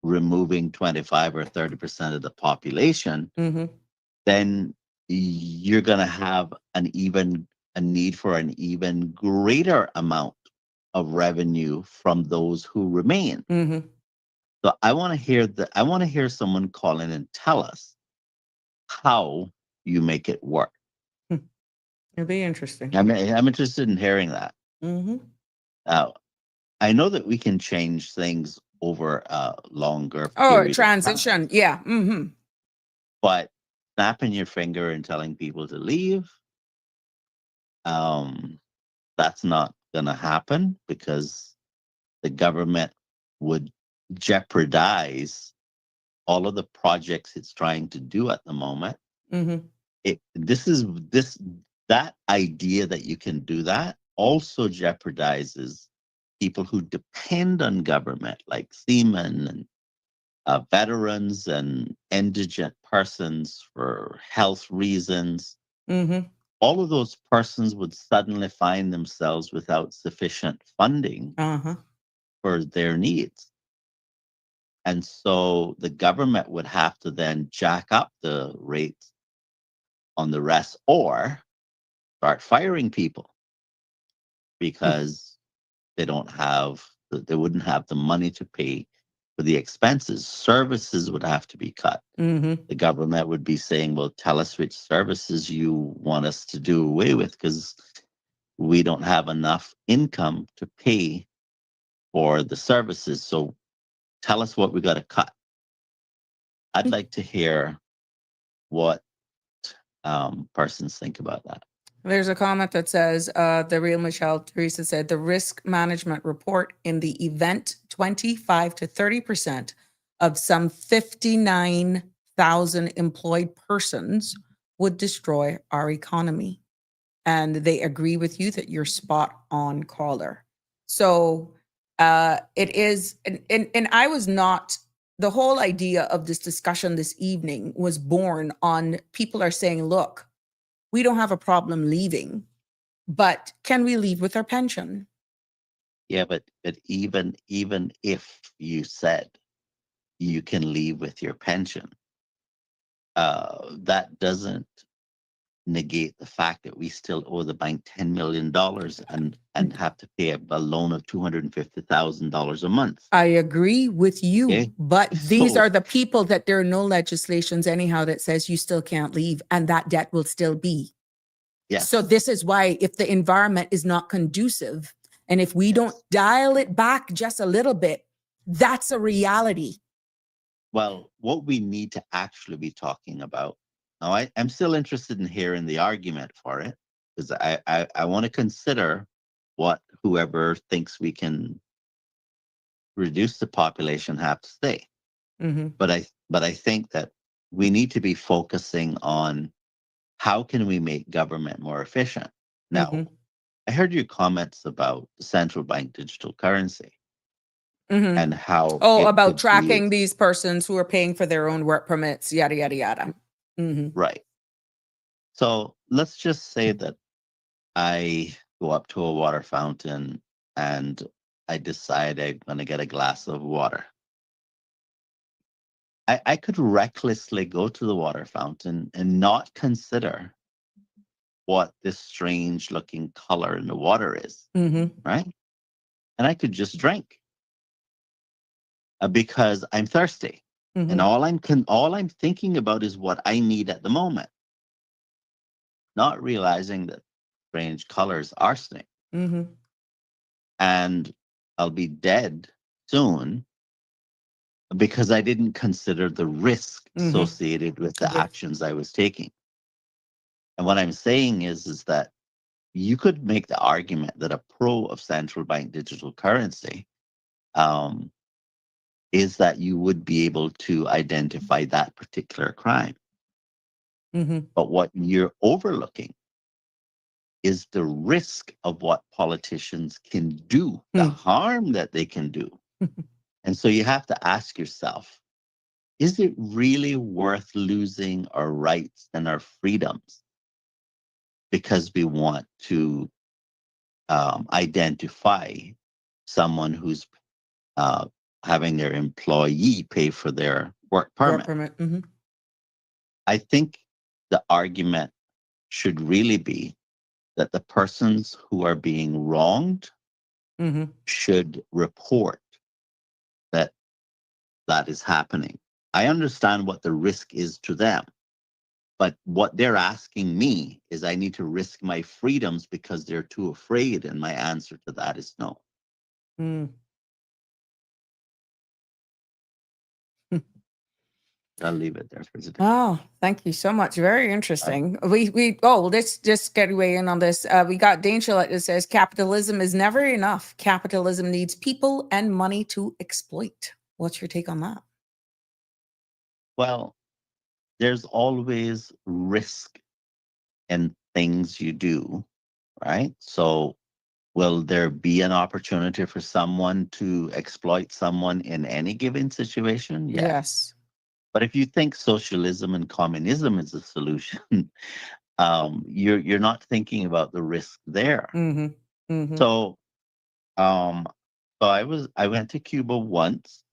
removing 25 or 30% of the population, Mm-hmm. then you're going to have a need for an even greater amount of revenue from those who remain. Mm-hmm. So I want to hear someone call in and tell us how you make it work. It'll be interesting. I'm interested in hearing that. Mm-hmm. Now, I know that we can change things over a longer Oh, period of transition. time, Yeah. Mm-hmm. but snapping your finger and telling people to leave, that's not going to happen because the government would jeopardize all of the projects it's trying to do at the moment. Mm-hmm. That idea that you can do that also jeopardizes people who depend on government, like seamen and veterans and indigent persons for health reasons. Mm-hmm. All of those persons would suddenly find themselves without sufficient funding Uh-huh. for their needs. And so the government would have to then jack up the rates on the rest or start firing people because they wouldn't have the money to pay for the expenses. Services would have to be cut. Mm-hmm. The government would be saying, well, tell us which services you want us to do away with because we don't have enough income to pay for the services. So tell us what we got to cut. I'd like to hear what persons think about that. There's a comment that says, the real Michelle Teresa said, the risk management report in the event 25 to 30% of some 59,000 employed persons would destroy our economy. and they agree with you that you're spot on, caller. So it is, and I was not, the whole idea of this discussion this evening was born on people are saying, look, we don't have a problem leaving, but can we leave with our pension? Yeah, but even if you said you can leave with your pension, that doesn't negate the fact that we still owe the bank $10 million and have to pay a loan of $250,000 a month. I agree with you, Okay? but these So- are the people that there are no legislations anyhow that says you still can't leave and that debt will still be. Yes. So this is why if the environment is not conducive and if we don't dial it back just a little bit, that's a reality. Well, what we need to actually be talking about, now I'm still interested in hearing the argument for it, because I want to consider what whoever thinks we can reduce the population have to say. Mm-hmm. But I think that we need to be focusing on how can we make government more efficient. Now, Mm-hmm. I heard your comments about the central bank digital currency Mm-hmm. and how Oh, it about could be tracking these persons who are paying for their own work permits, yada, yada, yada. Mm-hmm. right. So let's just say that I go up to a water fountain and I decide I'm going to get a glass of water. I could recklessly go to the water fountain and not consider what this strange looking color in the water is, Mm-hmm. right? And I could just drink because I'm thirsty. Mm-hmm. And all I'm thinking about is what I need at the moment, not realizing that strange color is arsenic. Mm-hmm. And I'll be dead soon because I didn't consider the risk associated with the actions I was taking. And what I'm saying is that you could make the argument that a pro of central bank digital currency is that you would be able to identify that particular crime. Mm-hmm. But what you're overlooking is the risk of what politicians can do, the harm that they can do. And so you have to ask yourself, is it really worth losing our rights and our freedoms because we want to identify someone who's having their employee pay for their work permit? Work permit. Mm-hmm. I think the argument should really be that the persons who are being wronged Mm-hmm. should report that that is happening. I understand what the risk is to them, but what they're asking me is I need to risk my freedoms because they're too afraid, and my answer to that is no. Mm. I'll leave it there for today. Oh, thank you so much. Very interesting. Let's just get away in on this. We got Dane Shillett that says capitalism is never enough. Capitalism needs people and money to exploit. What's your take on that? Well, there's always risk in things you do, right? So will there be an opportunity for someone to exploit someone in any given situation? Yes. But if you think socialism and communism is a solution, you're not thinking about the risk there. Mm-hmm. Mm-hmm. So, I went to Cuba once,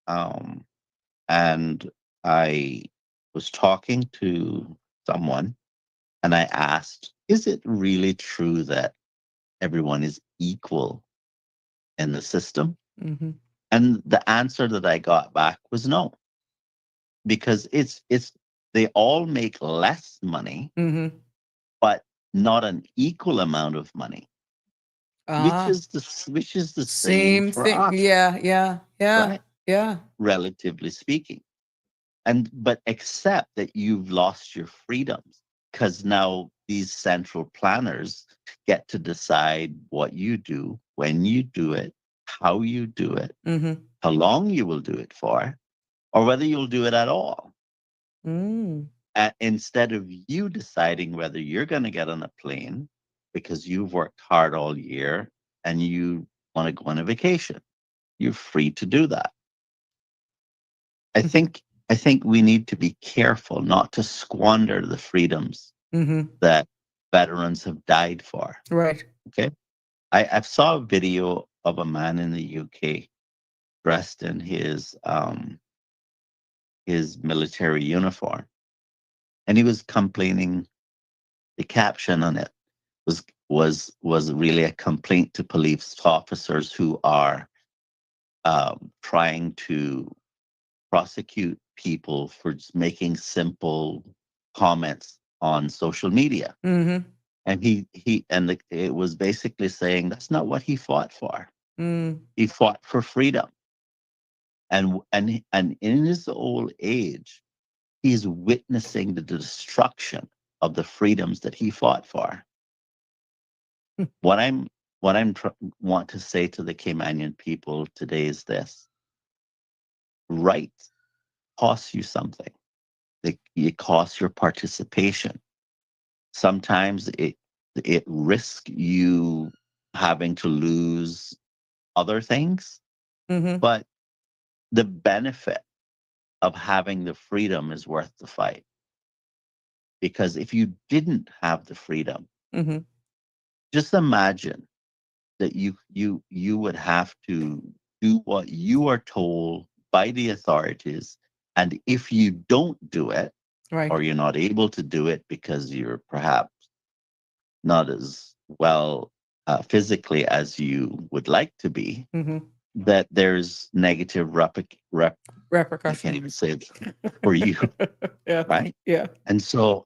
and I was talking to someone, and I asked, "Is it really true that everyone is equal in the system?" Mm-hmm. And the answer that I got back was no, because it's they all make less money, Mm-hmm. but not an equal amount of money, which is the same for thing. us, Yeah. right? Yeah. Relatively speaking. But except that you've lost your freedoms, because now these central planners get to decide what you do, when you do it, how you do it, Mm-hmm. how long you will do it for, or whether you'll do it at all. Mm. instead of you deciding whether you're going to get on a plane because you've worked hard all year and you want to go on a vacation, you're free to do that. I think we need to be careful not to squander the freedoms that veterans have died for. Right. Okay. I saw a video of a man in the UK dressed in his military uniform, and he was complaining. The caption on it was really a complaint to police officers who are trying to prosecute people for just making simple comments on social media. And it was basically saying that's not what he fought for. He fought for freedom. And in his old age, he's witnessing the destruction of the freedoms that he fought for. What I'm want to say to the Caymanian people today is this: rights cost you something. It costs your participation. Sometimes it risks you having to lose other things, but the benefit of having the freedom is worth the fight. Because if you didn't have the freedom, just imagine that you would have to do what you are told by the authorities, and if you don't do it, Right. or you're not able to do it because you're perhaps not as well physically as you would like to be, that there's negative I can't even Repercussions. say it for you, Yeah. right? Yeah. And so,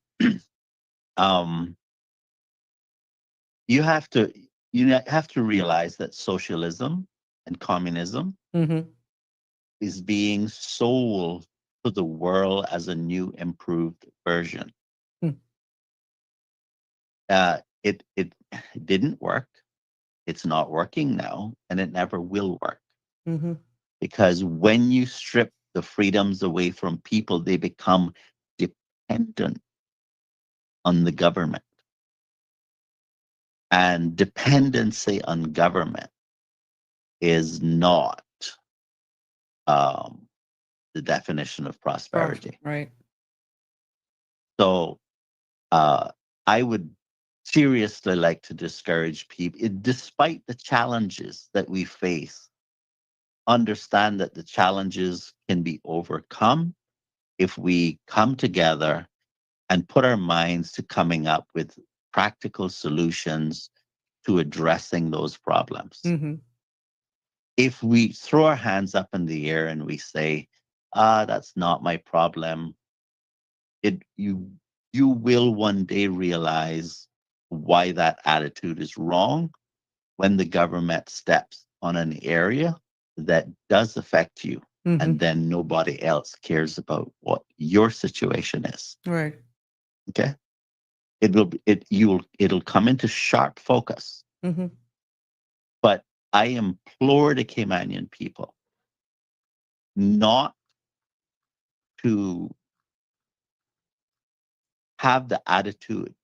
you have to realize that socialism and communism is being sold to the world as a new, improved version. It didn't work. It's not working now, and it never will work. Because when you strip the freedoms away from people, they become dependent on the government. And dependency on government is not the definition of prosperity. Right. So I would seriously like to discourage people, despite the challenges that we face, understand that the challenges can be overcome if we come together and put our minds to coming up with practical solutions to addressing those problems. If we throw our hands up in the air and we say, that's not my problem, you will one day realize why that attitude is wrong when the government steps on an area that does affect you, and then nobody else cares about what your situation is. Right. Okay? It'll come into sharp focus. But I implore the Caymanian people not to have the attitude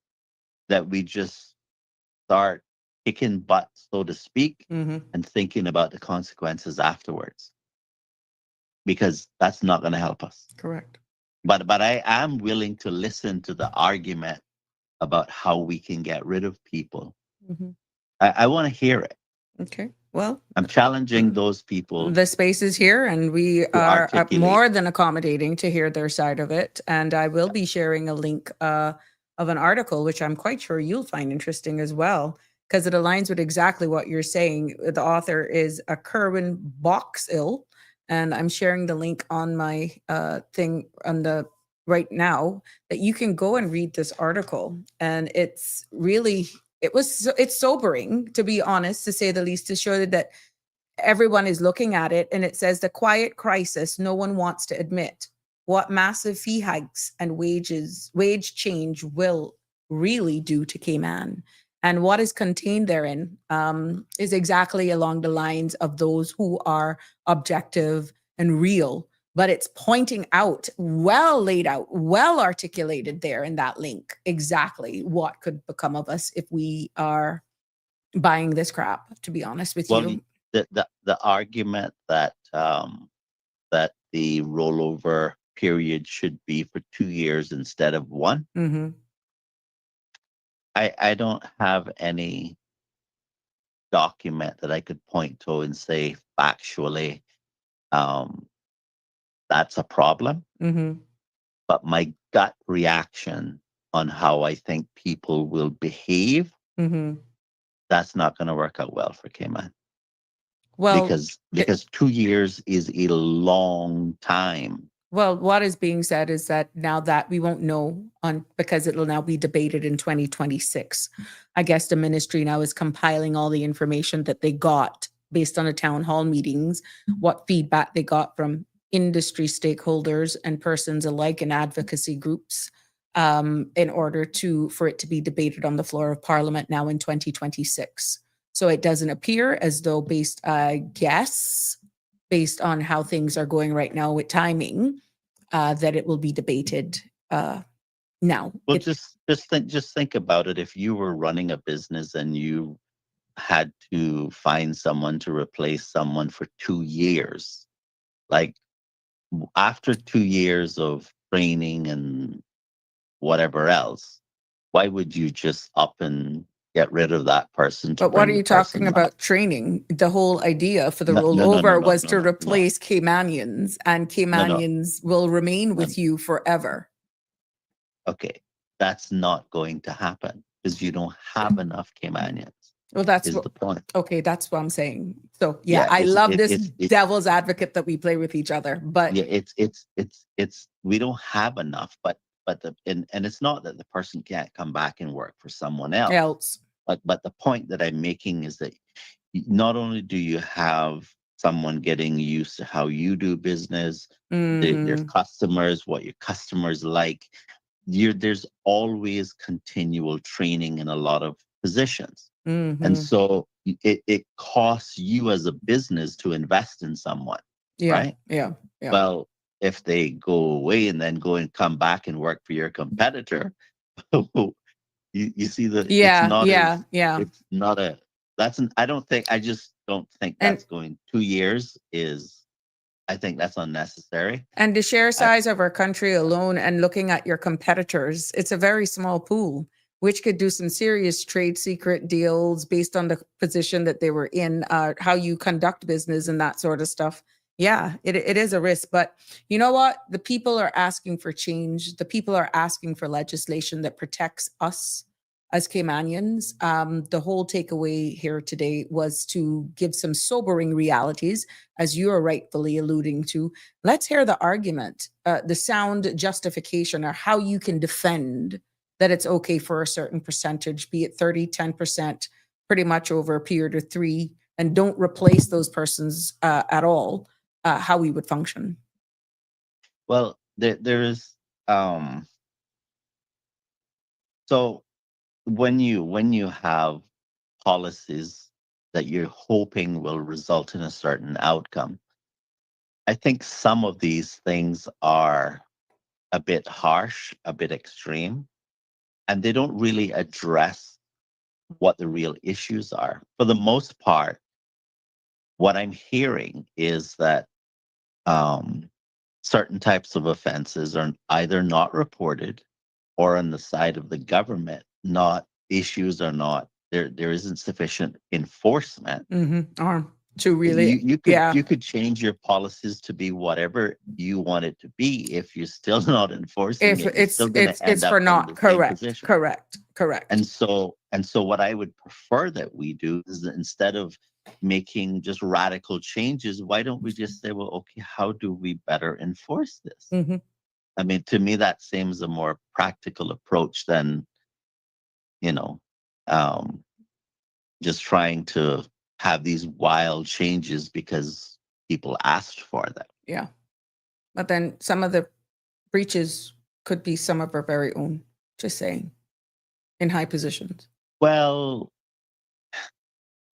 that we just start kicking butt, so to speak, and thinking about the consequences afterwards, because that's not going to help us. Correct. But I am willing to listen to the argument about how we can get rid of people. I want to hear it. Okay. Well, I'm challenging those people. the space is here, and we are articulate. more than accommodating to hear their side of it. And I will be sharing a link of an article, which I'm quite sure you'll find interesting as well, because it aligns with exactly what you're saying. The author is a Kerwin Boxill, and I'm sharing the link on my thing on the right now, that you can go and read this article. And it's really, it's sobering, to be honest, to say the least, to show that everyone is looking at it. And it says, the quiet crisis no one wants to admit, what massive fee hikes and wage change will really do to Cayman. And what is contained therein is exactly along the lines of those who are objective and real but it's pointing out, well laid out, well articulated there in that link, exactly what could become of us if we are buying this crap, to be honest with Well, you. the argument that that the rollover period should be for 2 years instead of one, Mm-hmm. I don't have any document that I could point to and say factually um, that's a problem. Mm-hmm. But my gut reaction on how I think people will behave, Mm-hmm. that's not going to work out well for Cayman Well, because 2 years is a long time. well, what is being said is that now that we won't know on because it'll now be debated in 2026. I guess the ministry now is compiling all the information that they got based on the town hall meetings, what feedback they got from industry stakeholders and persons alike in advocacy groups, in order for it to be debated on the floor of Parliament now in 2026. So it doesn't appear as though, based on how things are going right now with timing, that it will be debated now. Well, just think about it. If you were running a business and you had to find someone to replace someone for 2 years, like after 2 years of training and whatever else, why would you just up and get rid of that person to But what bring are the you talking person about training? The whole idea for the No, no, no, no, rollover no, was no, to no, no. replace Caymanians, and No. Caymanians will remain with you forever. Okay, that's not going to happen because you don't have enough Caymanians. Well, that's Is what. the point? Okay, that's what I'm saying. So yeah, Yeah, I love this it's devil's advocate that we play with each other, but yeah, it's we don't have enough, but and it's not that the person can't come back and work for someone else. else. But the point that I'm making is that not only do you have someone getting used to how you do business, their Mhm. customers, what your customers like, there's always continual training in a lot of positions. And Mhm. so it costs you as a business to invest in someone, Yeah. right? Yeah. Yeah. Well, if they go away and then go and come back and work for your competitor, you see that Yeah. Yeah. Yeah. it's not a I just don't think And that's going 2 years is I think that's unnecessary. And the share I, size of our country alone, and looking at your competitors, it's a very small pool, which could do some serious trade secret deals based on the position that they were in, how you conduct business and that sort of stuff. Yeah, it is a risk. But you know what? The people are asking for change. The people are asking for legislation that protects us as Caymanians. The whole takeaway here today was to give some sobering realities, as you are rightfully alluding to. Let's hear the argument, the sound justification, or how you can defend that it's okay for a certain percentage, be it 30, 10%, pretty much over a period of 3, and don't replace those persons at all, how we would function. well, there is so when you have policies that you're hoping will result in a certain outcome, I think some of these things are a bit harsh, a bit extreme, and they don't really address what the real issues are. For the most part, what I'm hearing is that um, certain types of offenses are either not reported or on the side of the government, not issues are not there isn't sufficient enforcement. Arm to really, You yeah. could change your policies to be whatever you want it to be. If you're still not enforcing If it, you're still going to it's end up for in not the same correct, position. correct. And so what I would prefer that we do is that instead of making just radical changes, why don't we just say, well, okay, how do we better enforce this? Mhm. I mean, to me, that seems a more practical approach than, you know, um, just trying to have these wild changes because people asked for them. Yeah. But then some of the breaches could be some of our very own, just saying, in high positions, Well,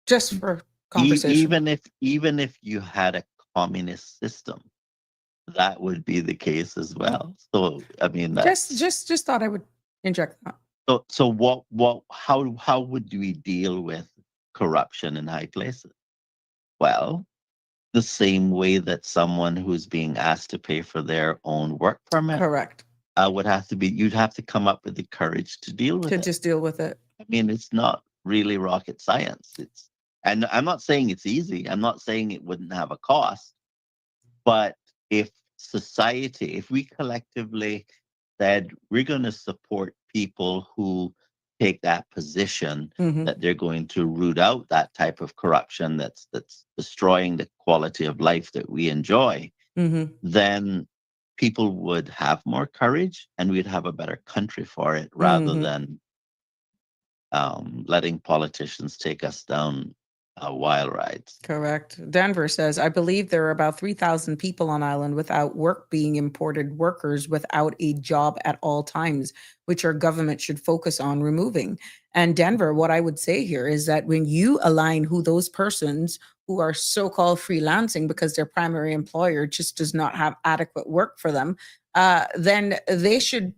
just for conversation. even if you had a communist system, that would be the case as well. So I mean, that's Just thought I would inject that. so how would we deal with corruption in high places? Well, the same way that someone who's being asked to pay for their own work permit Correct. would have to be, you'd have to come up with the courage to deal with To it. just deal with it. I mean, it's not really rocket science. And I'm not saying it's easy. I'm not saying it wouldn't have a cost. But if society, if we collectively said we're going to support people who take that position, Mhm. that they're going to root out that type of corruption that's destroying the quality of life that we enjoy, Mhm. then people would have more courage and we'd have a better country for it, rather Mhm. than letting politicians take us down wild rides. Correct. Denver says, I believe there are about 3,000 people on island without work, being imported workers without a job at all times, which our government should focus on removing. And Denver, what I would say here is that when you align who those persons who are so-called freelancing because their primary employer just does not have adequate work for them, then they should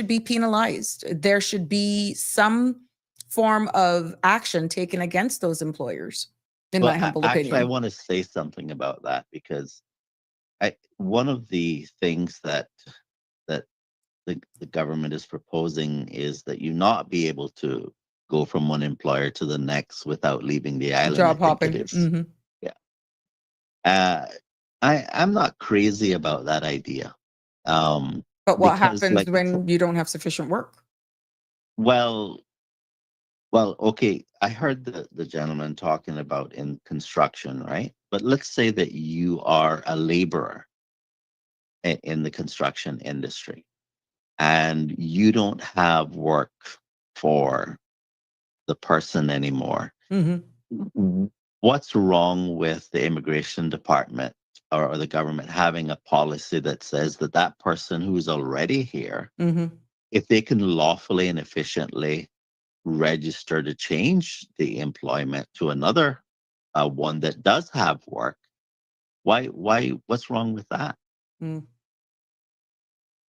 be penalized. There should be some form of action taken against those employers, in my humble Actually, I opinion. want to say something about that, because one of the things that the government is proposing is that you not be able to go from one employer to the next without leaving the island. I Job think it hopping. is. Yeah. I'm not crazy about that idea. But what Because, happens like, when you don't have sufficient work? well, okay. I heard the gentleman talking about in construction, right? But let's say that you are a laborer in the construction industry and you don't have work for the person anymore. Mm-hmm. What's wrong with the immigration department or the government having a policy that says that that person who's already here, Mm-hmm. if they can lawfully and efficiently register to change the employment to another one that does have work, what's wrong with that? Mm.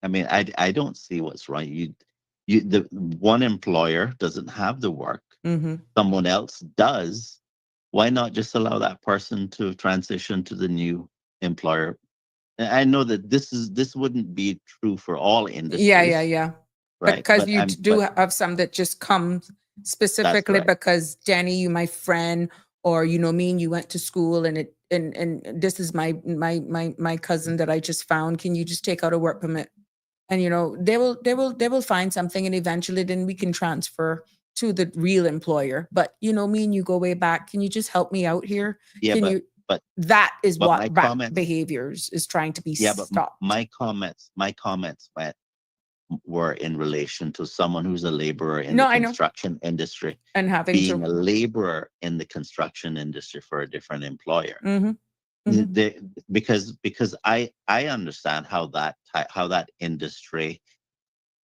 I mean, I don't see what's wrong. The one employer doesn't have the work, Mm-hmm. someone else does. Why not just allow that person to transition to the new employer? And I know that this wouldn't be true for all industries, Yeah. right? Because But you do have some that just come specifically correct. because Danny, you my friend, or you know me and you went to school, and this is my cousin that I just found. Can you just take out a work permit? And you know they will find something, and eventually then we can transfer to the real employer. But you know me and you go way back. Can you just help me out here? Yeah, Can you? but That is but what my bad comments, behaviors is trying to be yeah, but stopped. my comments were in relation to someone who's a laborer in No, the I know. construction industry And having being a to. laborer in the construction industry for a different employer. Mm-hmm, mm-hmm. Because I understand how that industry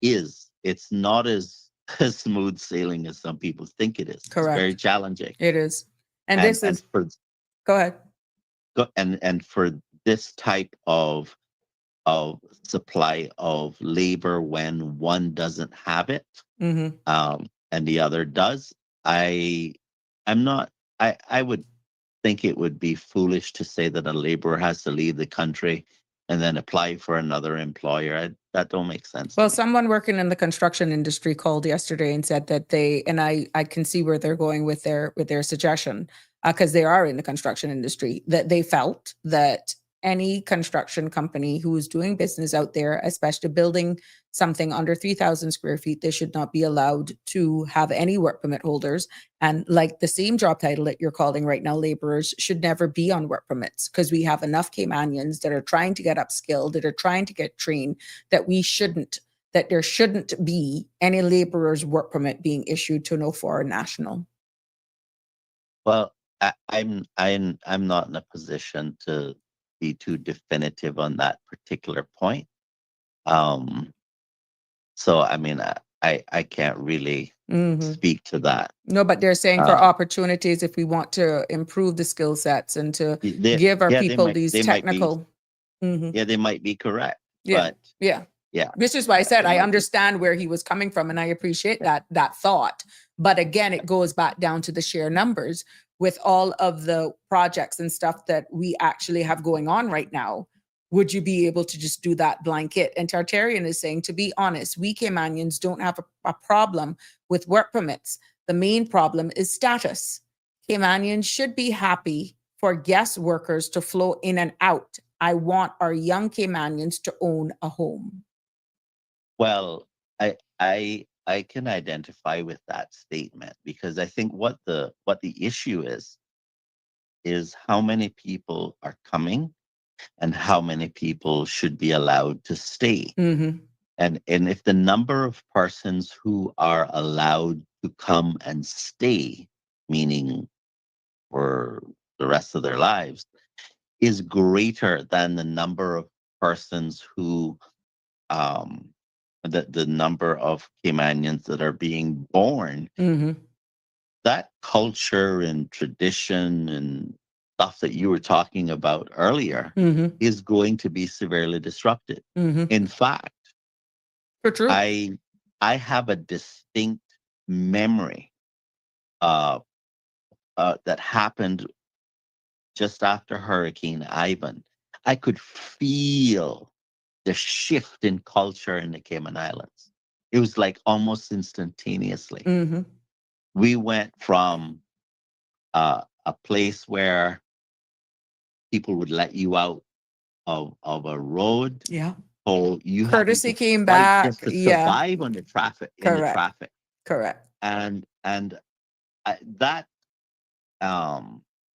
is. It's not as smooth sailing as some people think it is. It's very Correct. challenging. It is. And And this is, go ahead. for this type of supply of labor, when one doesn't have it, Mm-hmm. and the other does, I'm not. I would think it would be foolish to say that a laborer has to leave the country and then apply for another employer. That don't make sense. Well, to me. someone working in the construction industry called yesterday and said that I can see where they're going with their suggestion, because they are in the construction industry, that they felt that any construction company who is doing business out there, especially building something under 3,000 square feet, they should not be allowed to have any work permit holders. And like the same job title that you're calling right now, laborers should never be on work permits, because we have enough Caymanians that are trying to get upskilled, that are trying to get trained, that there shouldn't be any laborer's work permit being issued to no foreign national. Well, I'm not in a position to be too definitive on that particular point. So I mean, I can't really Mm-hmm. speak to that. No, but they're saying for opportunities, if we want to improve the skill sets and to give our people these technical. Mhm. Yeah, they might be correct, Yeah. but Yeah. yeah, This is why I said they I might be. understand where he was coming from and I appreciate that thought. But again, it goes back down to the sheer numbers with all of the projects and stuff that we actually have going on right now. Would you be able to just do that blanket? And Tartarian is saying, to be honest, we Caymanians don't have a problem with work permits. The main problem is status. Caymanians should be happy for guest workers to flow in and out. I want our young Caymanians to own a home. Well, I can identify with that statement because I think what the issue is how many people are coming and how many people should be allowed to stay. Mm-hmm. And if the number of persons who are allowed to come and stay, meaning for the rest of their lives, is greater than the number of persons who um the number of Caymanians that are being born, Mm-hmm. that culture and tradition and stuff that you were talking about earlier Mm-hmm. is going to be severely disrupted. Mm-hmm. In fact, For true. I have a distinct memory uh, that happened just after Hurricane Ivan. I could feel the shift in culture in the Cayman Islands. It was like almost instantaneously. Mm-hmm. We went from a place where people would let you out of a road, Yeah. so you had Courtesy to came fight back. just to Yeah. survive on the traffic Correct. Correct. and that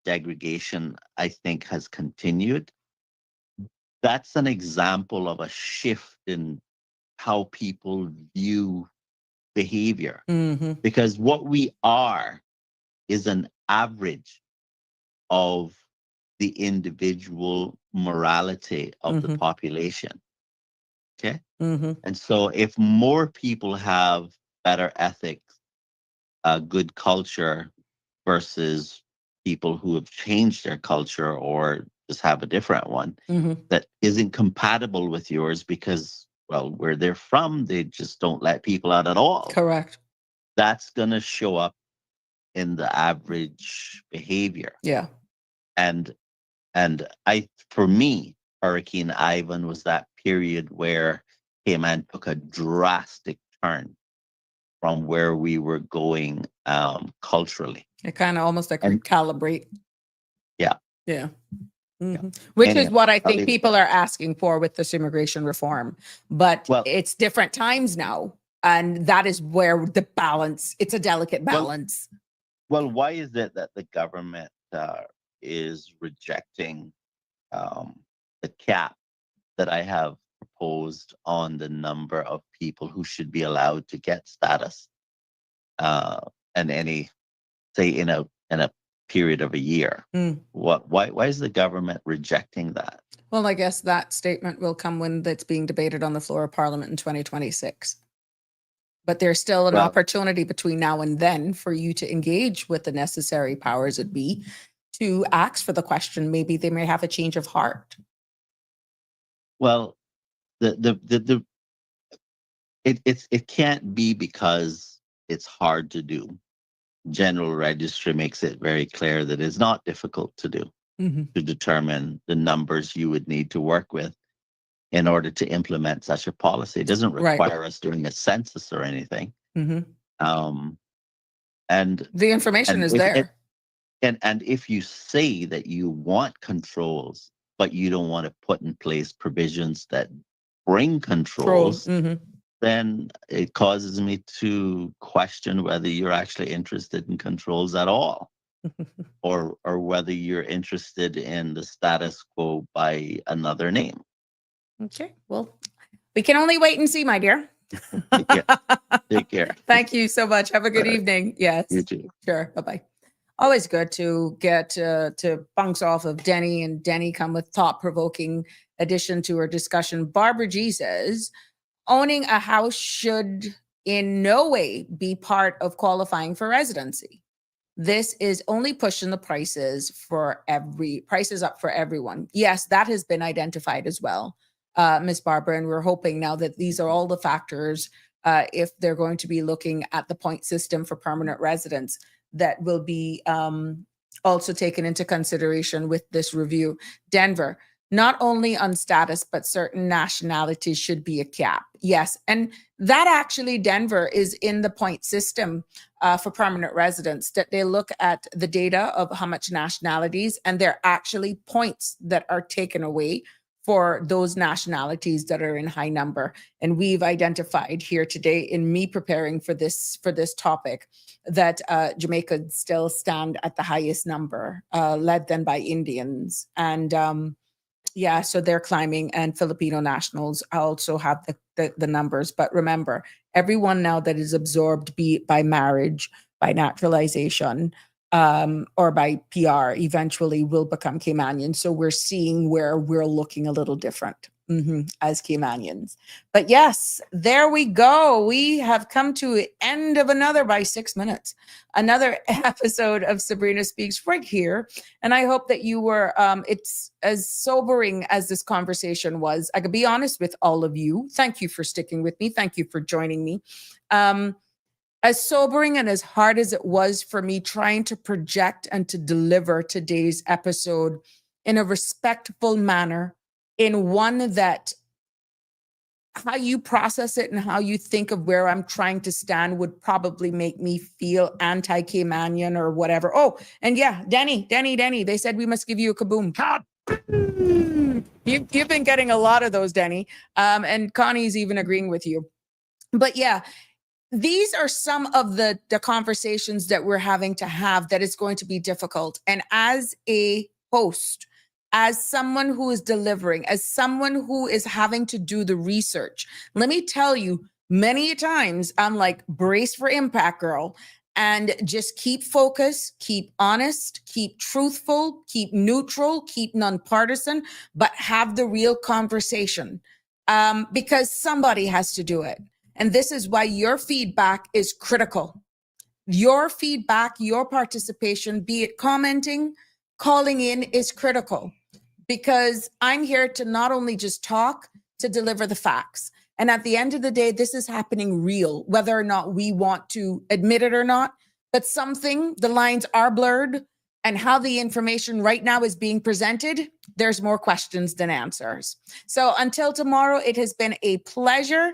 degradation, I think, has continued. That's an example of a shift in how people view behavior, Mm-hmm. because what we are is an average of the individual morality of the Mm-hmm. population. Okay. Mm-hmm. And so if more people have better ethics, good culture, versus people who have changed their culture or just have a different one Mm-hmm. that isn't compatible with yours because, well, where they're from, they just don't let people out at all. Correct. That's going to show up in the average behavior. Yeah. And for me, Hurricane Ivan was that period where Cayman took a drastic turn from where we were going culturally. It kind of almost like And recalibrate. yeah. Yeah. Mm-hmm. Which is Anyhow, what I I'll think leave it people there. are asking for with this immigration reform. But Well, it's different times now. And that is where the balance, it's a delicate well, balance. well, why is it that the government is rejecting the cap that I have proposed on the number of people who should be allowed to get status, and any, say, in a period of a year? Mm. Why is the government rejecting that? Well, I guess that statement will come when that's being debated on the floor of Parliament in 2026. But there's still an Well, opportunity between now and then for you to engage with the necessary powers that be to ask for the question. Maybe they may have a change of heart. well, it can't be because it's hard to do. General registry makes it very clear that it's not difficult to do, Mm-hmm. to determine the numbers you would need to work with in order to implement such a policy. It doesn't Right. require us doing a census or anything. Mm-hmm. And The information is if there. and if you say that you want controls, but you don't want to put in place provisions that bring controls, Mm-hmm. then it causes me to question whether you're actually interested in controls at all, or whether you're interested in the status quo by another name. Okay. Well, we can only wait and see, my dear. Take care. Take care. Thank you so much. Have a good All right. evening. Yes. You too. Sure. Bye-bye. Always good to get to bounce off of Denny, and Denny come with thought-provoking addition to her discussion. Barbara G says, owning a house should in no way be part of qualifying for residency. This is only pushing the prices up for everyone. Yes, that has been identified as well, Ms. Barbara, and we're hoping now that these are all the factors, if they're going to be looking at the point system for permanent residents, that will be also taken into consideration with this review. Denver, not only on status, but certain nationalities should be a cap. Yes, and that actually, Denver is in the point system for permanent residents, that they look at the data of how much nationalities, and there are actually points that are taken away for those nationalities that are in high number. And we've identified here today, in me preparing for this topic, that Jamaica still stand at the highest number, led then by Indians. And yeah, so they're climbing, and Filipino nationals also have the numbers. But remember, everyone now that is absorbed, be it by marriage, by naturalization, or by PR, eventually will become Caymanians. So we're seeing where we're looking a little different as Caymanians. But yes, there we go. We have come to the end of another, by 6 minutes, another episode of Sabrina Speaks right here. And I hope that you were, it's as sobering as this conversation was. I could be honest with all of you. Thank you for sticking with me. Thank you for joining me. As sobering and as hard as it was for me trying to project and to deliver today's episode in a respectful manner, in one that how you process it and how you think of where I'm trying to stand would probably make me feel anti-Caymanian or whatever. Oh, and yeah, Denny, they said we must give you a kaboom. You've been getting a lot of those, Denny. And Connie's even agreeing with you. But yeah, these are some of the conversations that we're having to have that is going to be difficult. And as a host, as someone who is delivering, as someone who is having to do the research, let me tell you, many times I'm like, brace for impact, girl. And just keep focused, keep honest, keep truthful, keep neutral, keep nonpartisan, but have the real conversation, because somebody has to do it. And this is why your feedback is critical. Your feedback, your participation, be it commenting, calling in, is critical, because I'm here to not only just talk, to deliver the facts. And at the end of the day, this is happening real, whether or not we want to admit it or not. But the lines are blurred, and how the information right now is being presented, there's more questions than answers. So until tomorrow, it has been a pleasure.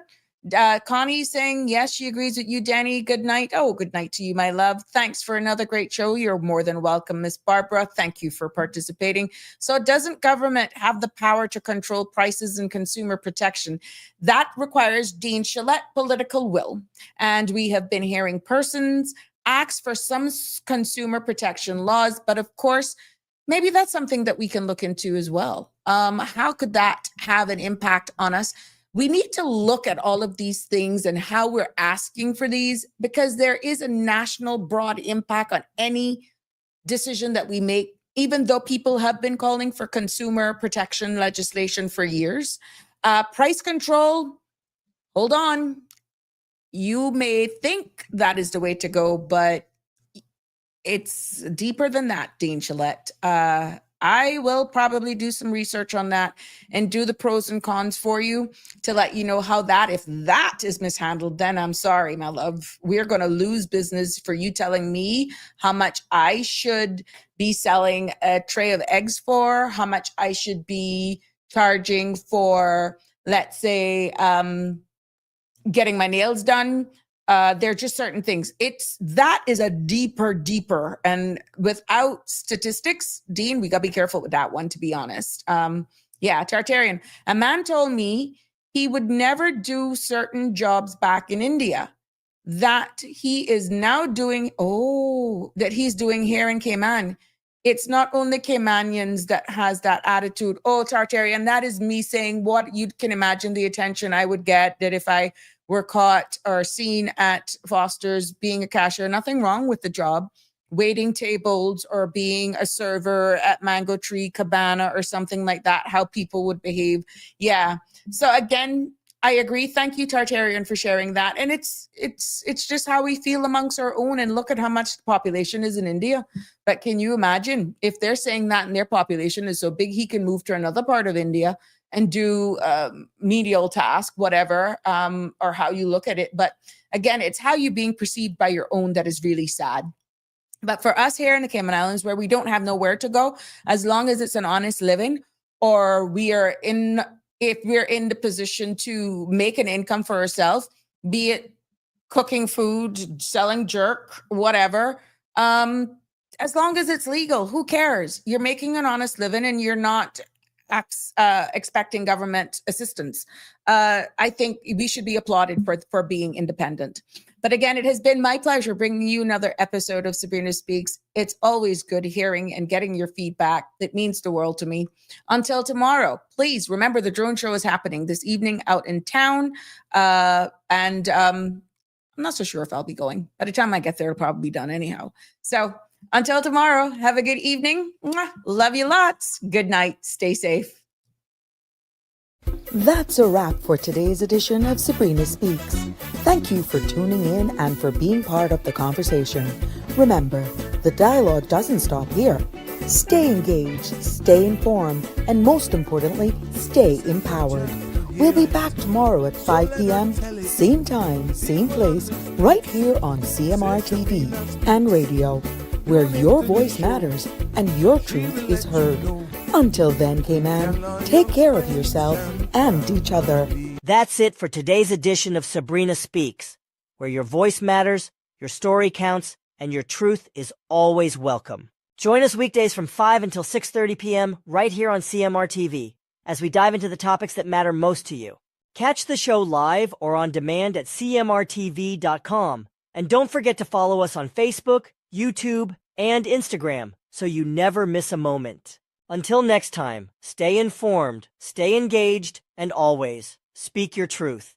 Connie saying, yes, she agrees with you, Danny. Good night. Oh, good night to you, my love. Thanks for another great show. You're more than welcome, Miss Barbara. Thank you for participating. So doesn't government have the power to control prices and consumer protection? That requires Dean Shillette political will. And we have been hearing persons ask for some consumer protection laws, but of course, maybe that's something that we can look into as well. How could that have an impact on us? We need to look at all of these things and how we're asking for these, because there is a national broad impact on any decision that we make, even though people have been calling for consumer protection legislation for years. Price control, hold on. You may think that is the way to go, but it's deeper than that, Dean Shillette. I will probably do some research on that and do the pros and cons for you to let you know how that, if that is mishandled, then I'm sorry, my love. We're going to lose business for you telling me how much I should be selling a tray of eggs for, how much I should be charging for, let's say, getting my nails done. There are just certain things. That is a deeper, and without statistics, Dean, we gotta be careful with that one, to be honest. Yeah, Tartarian. A man told me he would never do certain jobs back in India that he is now doing, that he's doing here in Cayman. It's not only Caymanians that has that attitude. Oh, Tartarian, that is me saying what you can imagine the attention I would get that if I were caught or seen at Foster's being a cashier. Nothing wrong with the job, waiting tables or being a server at Mango Tree Cabana or something like that, how people would behave. Yeah. So again, I agree. Thank you, Tartarian, for sharing that. And it's just how we feel amongst our own. And look at how much the population is in India. But can you imagine if they're saying that and their population is so big, he can move to another part of India and do menial task, whatever, or how you look at it. But again, it's how you're being perceived by your own that is really sad. But for us here in the Cayman Islands, where we don't have nowhere to go, as long as it's an honest living, or if we're in the position to make an income for ourselves, be it cooking food, selling jerk, whatever, as long as it's legal, who cares? You're making an honest living and you're not expecting government assistance. I think we should be applauded for being independent. But again, it has been my pleasure bringing you another episode of Sabrina Speaks. It's always good hearing and getting your feedback. It means the world to me. Until tomorrow, please remember the drone show is happening this evening out in town. I'm not so sure if I'll be going. By the time I get there, it'll probably be done anyhow. So until tomorrow, have a good evening. Mwah. Love you lots. Good night. Stay safe. That's a wrap for today's edition of Sabrina Speaks. Thank you for tuning in and for being part of the conversation. Remember, the dialogue doesn't stop here. Stay engaged, stay informed, and most importantly, stay empowered. We'll be back tomorrow at 5 p.m., same time, same place, right here on CMR TV and radio, where your voice matters and your truth is heard. Until then, Cayman, take care of yourself and each other. That's it for today's edition of Sabrina Speaks, where your voice matters, your story counts, and your truth is always welcome. Join us weekdays from 5 until 6:30 p.m. right here on CMR TV as we dive into the topics that matter most to you. Catch the show live or on demand at cmrtv.com. And don't forget to follow us on Facebook, YouTube, and Instagram so you never miss a moment. Until next time, stay informed, stay engaged, and always speak your truth.